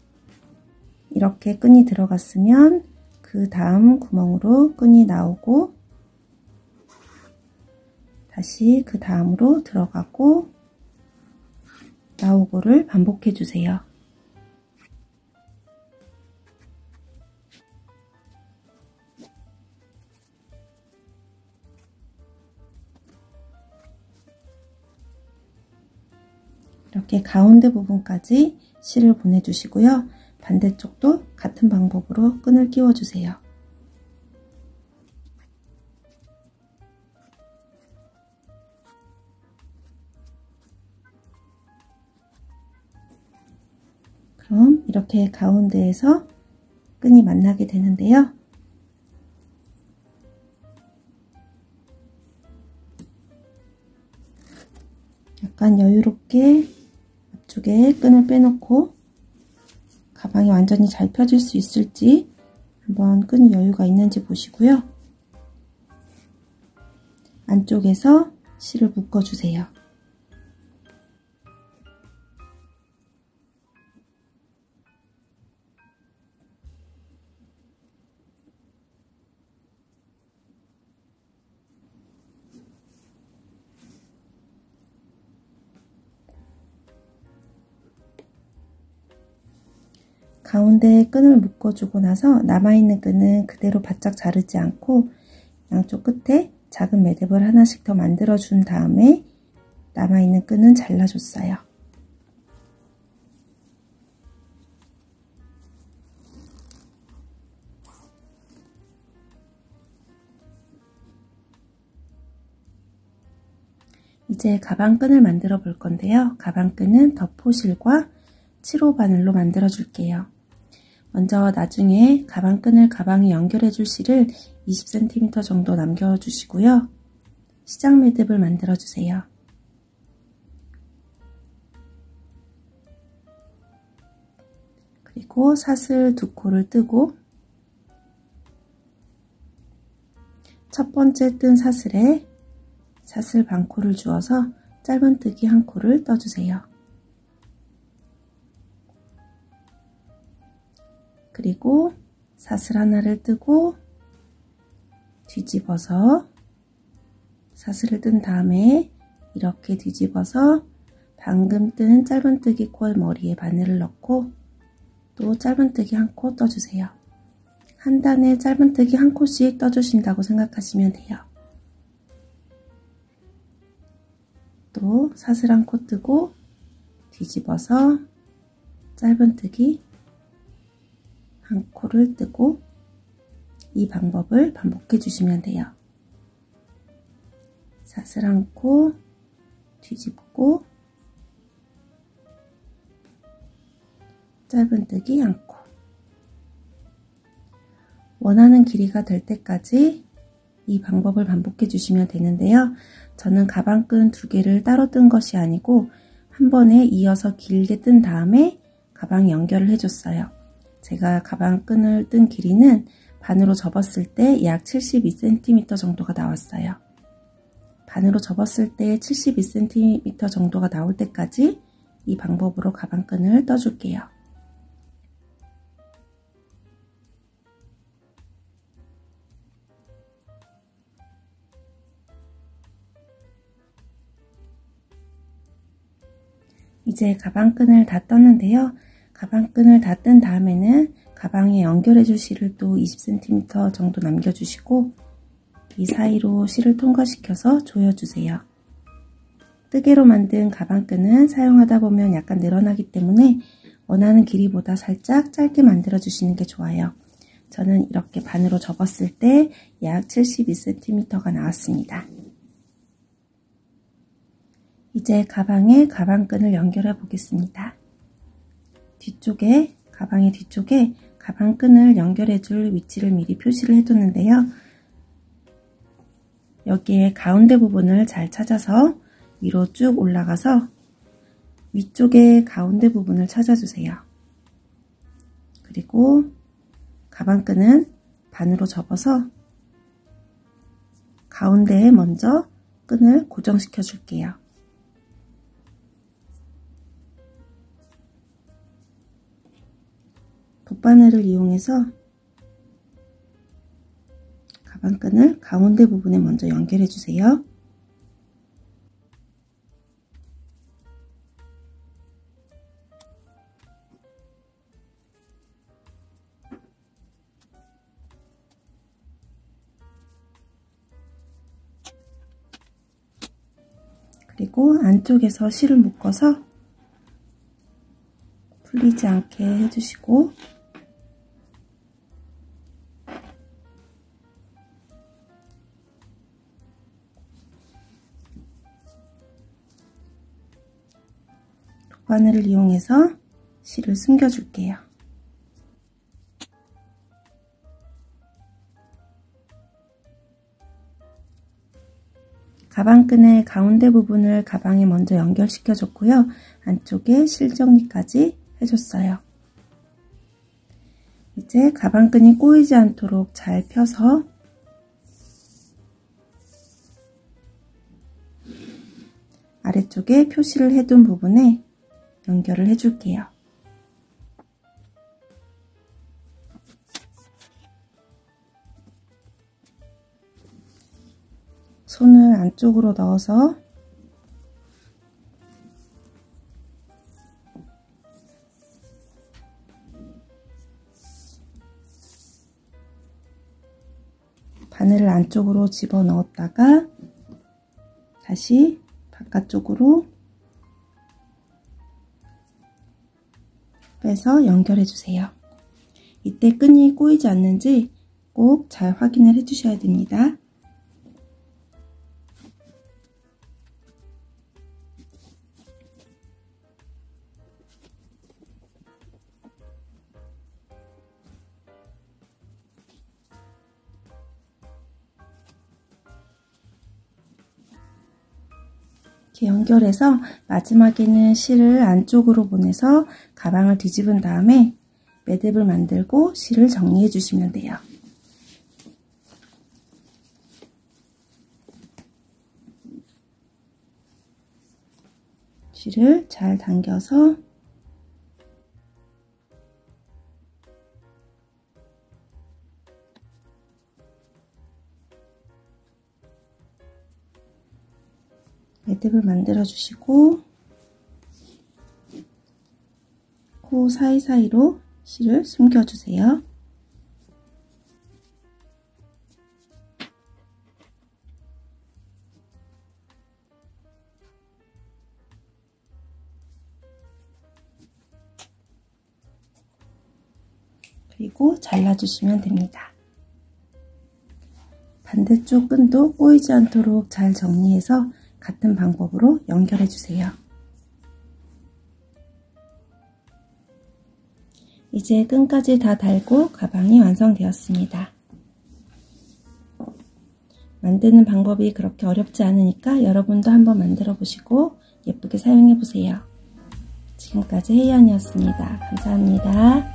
이렇게 끈이 들어갔으면 그 다음 구멍으로 끈이 나오고 다시 그 다음으로 들어가고 나오고를 반복해 주세요. 이렇게 가운데 부분까지 실을 보내주시고요. 반대쪽도 같은 방법으로 끈을 끼워주세요. 그럼 이렇게 가운데에서 끈이 만나게 되는데요. 약간 여유롭게 앞쪽에 끈을 빼놓고 가방이 완전히 잘 펴질 수 있을지 한번 끈 여유가 있는지 보시고요. 안쪽에서 실을 묶어주세요. 가운데에 끈을 묶어주고 나서 남아있는 끈은 그대로 바짝 자르지 않고 양쪽 끝에 작은 매듭을 하나씩 더 만들어준 다음에 남아있는 끈은 잘라줬어요. 이제 가방끈을 만들어 볼 건데요. 가방끈은 덮포실과 7호 바늘로 만들어 줄게요. 먼저 나중에 가방끈을 가방에 연결해 줄 실을 20cm 정도 남겨 주시고요. 시작 매듭을 만들어 주세요. 그리고 사슬 2코를 뜨고 첫 번째 뜬 사슬에 사슬 반코를 주어서 짧은뜨기 1코를 떠주세요. 그리고 사슬 하나를 뜨고 뒤집어서 사슬을 뜬 다음에 이렇게 뒤집어서 방금 뜬 짧은뜨기 코의 머리에 바늘을 넣고 또 짧은뜨기 한 코 떠주세요. 한 단에 짧은뜨기 한 코씩 떠주신다고 생각하시면 돼요. 또 사슬 한 코 뜨고 뒤집어서 짧은뜨기 한 코를 뜨고 이 방법을 반복해 주시면 돼요. 사슬 한 코 뒤집고 짧은뜨기 한 코. 원하는 길이가 될 때까지 이 방법을 반복해 주시면 되는데요. 저는 가방끈 두 개를 따로 뜬 것이 아니고 한 번에 이어서 길게 뜬 다음에 가방 연결을 해줬어요. 제가 가방끈을 뜬 길이는 반으로 접었을 때 약 72cm 정도가 나왔어요. 반으로 접었을 때 72cm 정도가 나올 때까지 이 방법으로 가방끈을 떠줄게요. 이제 가방끈을 다 떴는데요. 가방끈을 다 뜬 다음에는 가방에 연결해 줄 실을 또 20cm 정도 남겨주시고 이 사이로 실을 통과시켜서 조여주세요. 뜨개로 만든 가방끈은 사용하다 보면 약간 늘어나기 때문에 원하는 길이보다 살짝 짧게 만들어 주시는 게 좋아요. 저는 이렇게 반으로 접었을 때 약 72cm가 나왔습니다. 이제 가방에 가방끈을 연결해 보겠습니다. 뒤쪽에, 가방의 뒤쪽에 가방끈을 연결해 줄 위치를 미리 표시를 해뒀는데요. 여기에 가운데 부분을 잘 찾아서 위로 쭉 올라가서 위쪽에 가운데 부분을 찾아주세요. 그리고 가방끈은 반으로 접어서 가운데에 먼저 끈을 고정시켜 줄게요. 돗바늘을 이용해서 가방끈을 가운데 부분에 먼저 연결해 주세요. 그리고 안쪽에서 실을 묶어서 풀리지 않게 해주시고 바늘을 이용해서 실을 숨겨줄게요. 가방끈의 가운데 부분을 가방에 먼저 연결시켜 줬고요. 안쪽에 실 정리까지 해줬어요. 이제 가방끈이 꼬이지 않도록 잘 펴서 아래쪽에 표시를 해둔 부분에 연결을 해줄게요. 손을 안쪽으로 넣어서 바늘을 안쪽으로 집어 넣었다가 다시 바깥쪽으로 빼서 연결해 주세요. 이때 끈이 꼬이지 않는지 꼭 잘 확인을 해 주셔야 됩니다. 이렇게 연결해서 마지막에는 실을 안쪽으로 보내서 가방을 뒤집은 다음에 매듭을 만들고 실을 정리해 주시면 돼요. 실을 잘 당겨서 매듭을 만들어 주시고 코 사이사이로 실을 숨겨주세요. 그리고 잘라주시면 됩니다. 반대쪽 끈도 꼬이지 않도록 잘 정리해서 같은 방법으로 연결해 주세요. 이제 끈까지 다 달고 가방이 완성되었습니다. 만드는 방법이 그렇게 어렵지 않으니까 여러분도 한번 만들어 보시고 예쁘게 사용해 보세요. 지금까지 혜연이었습니다. 감사합니다.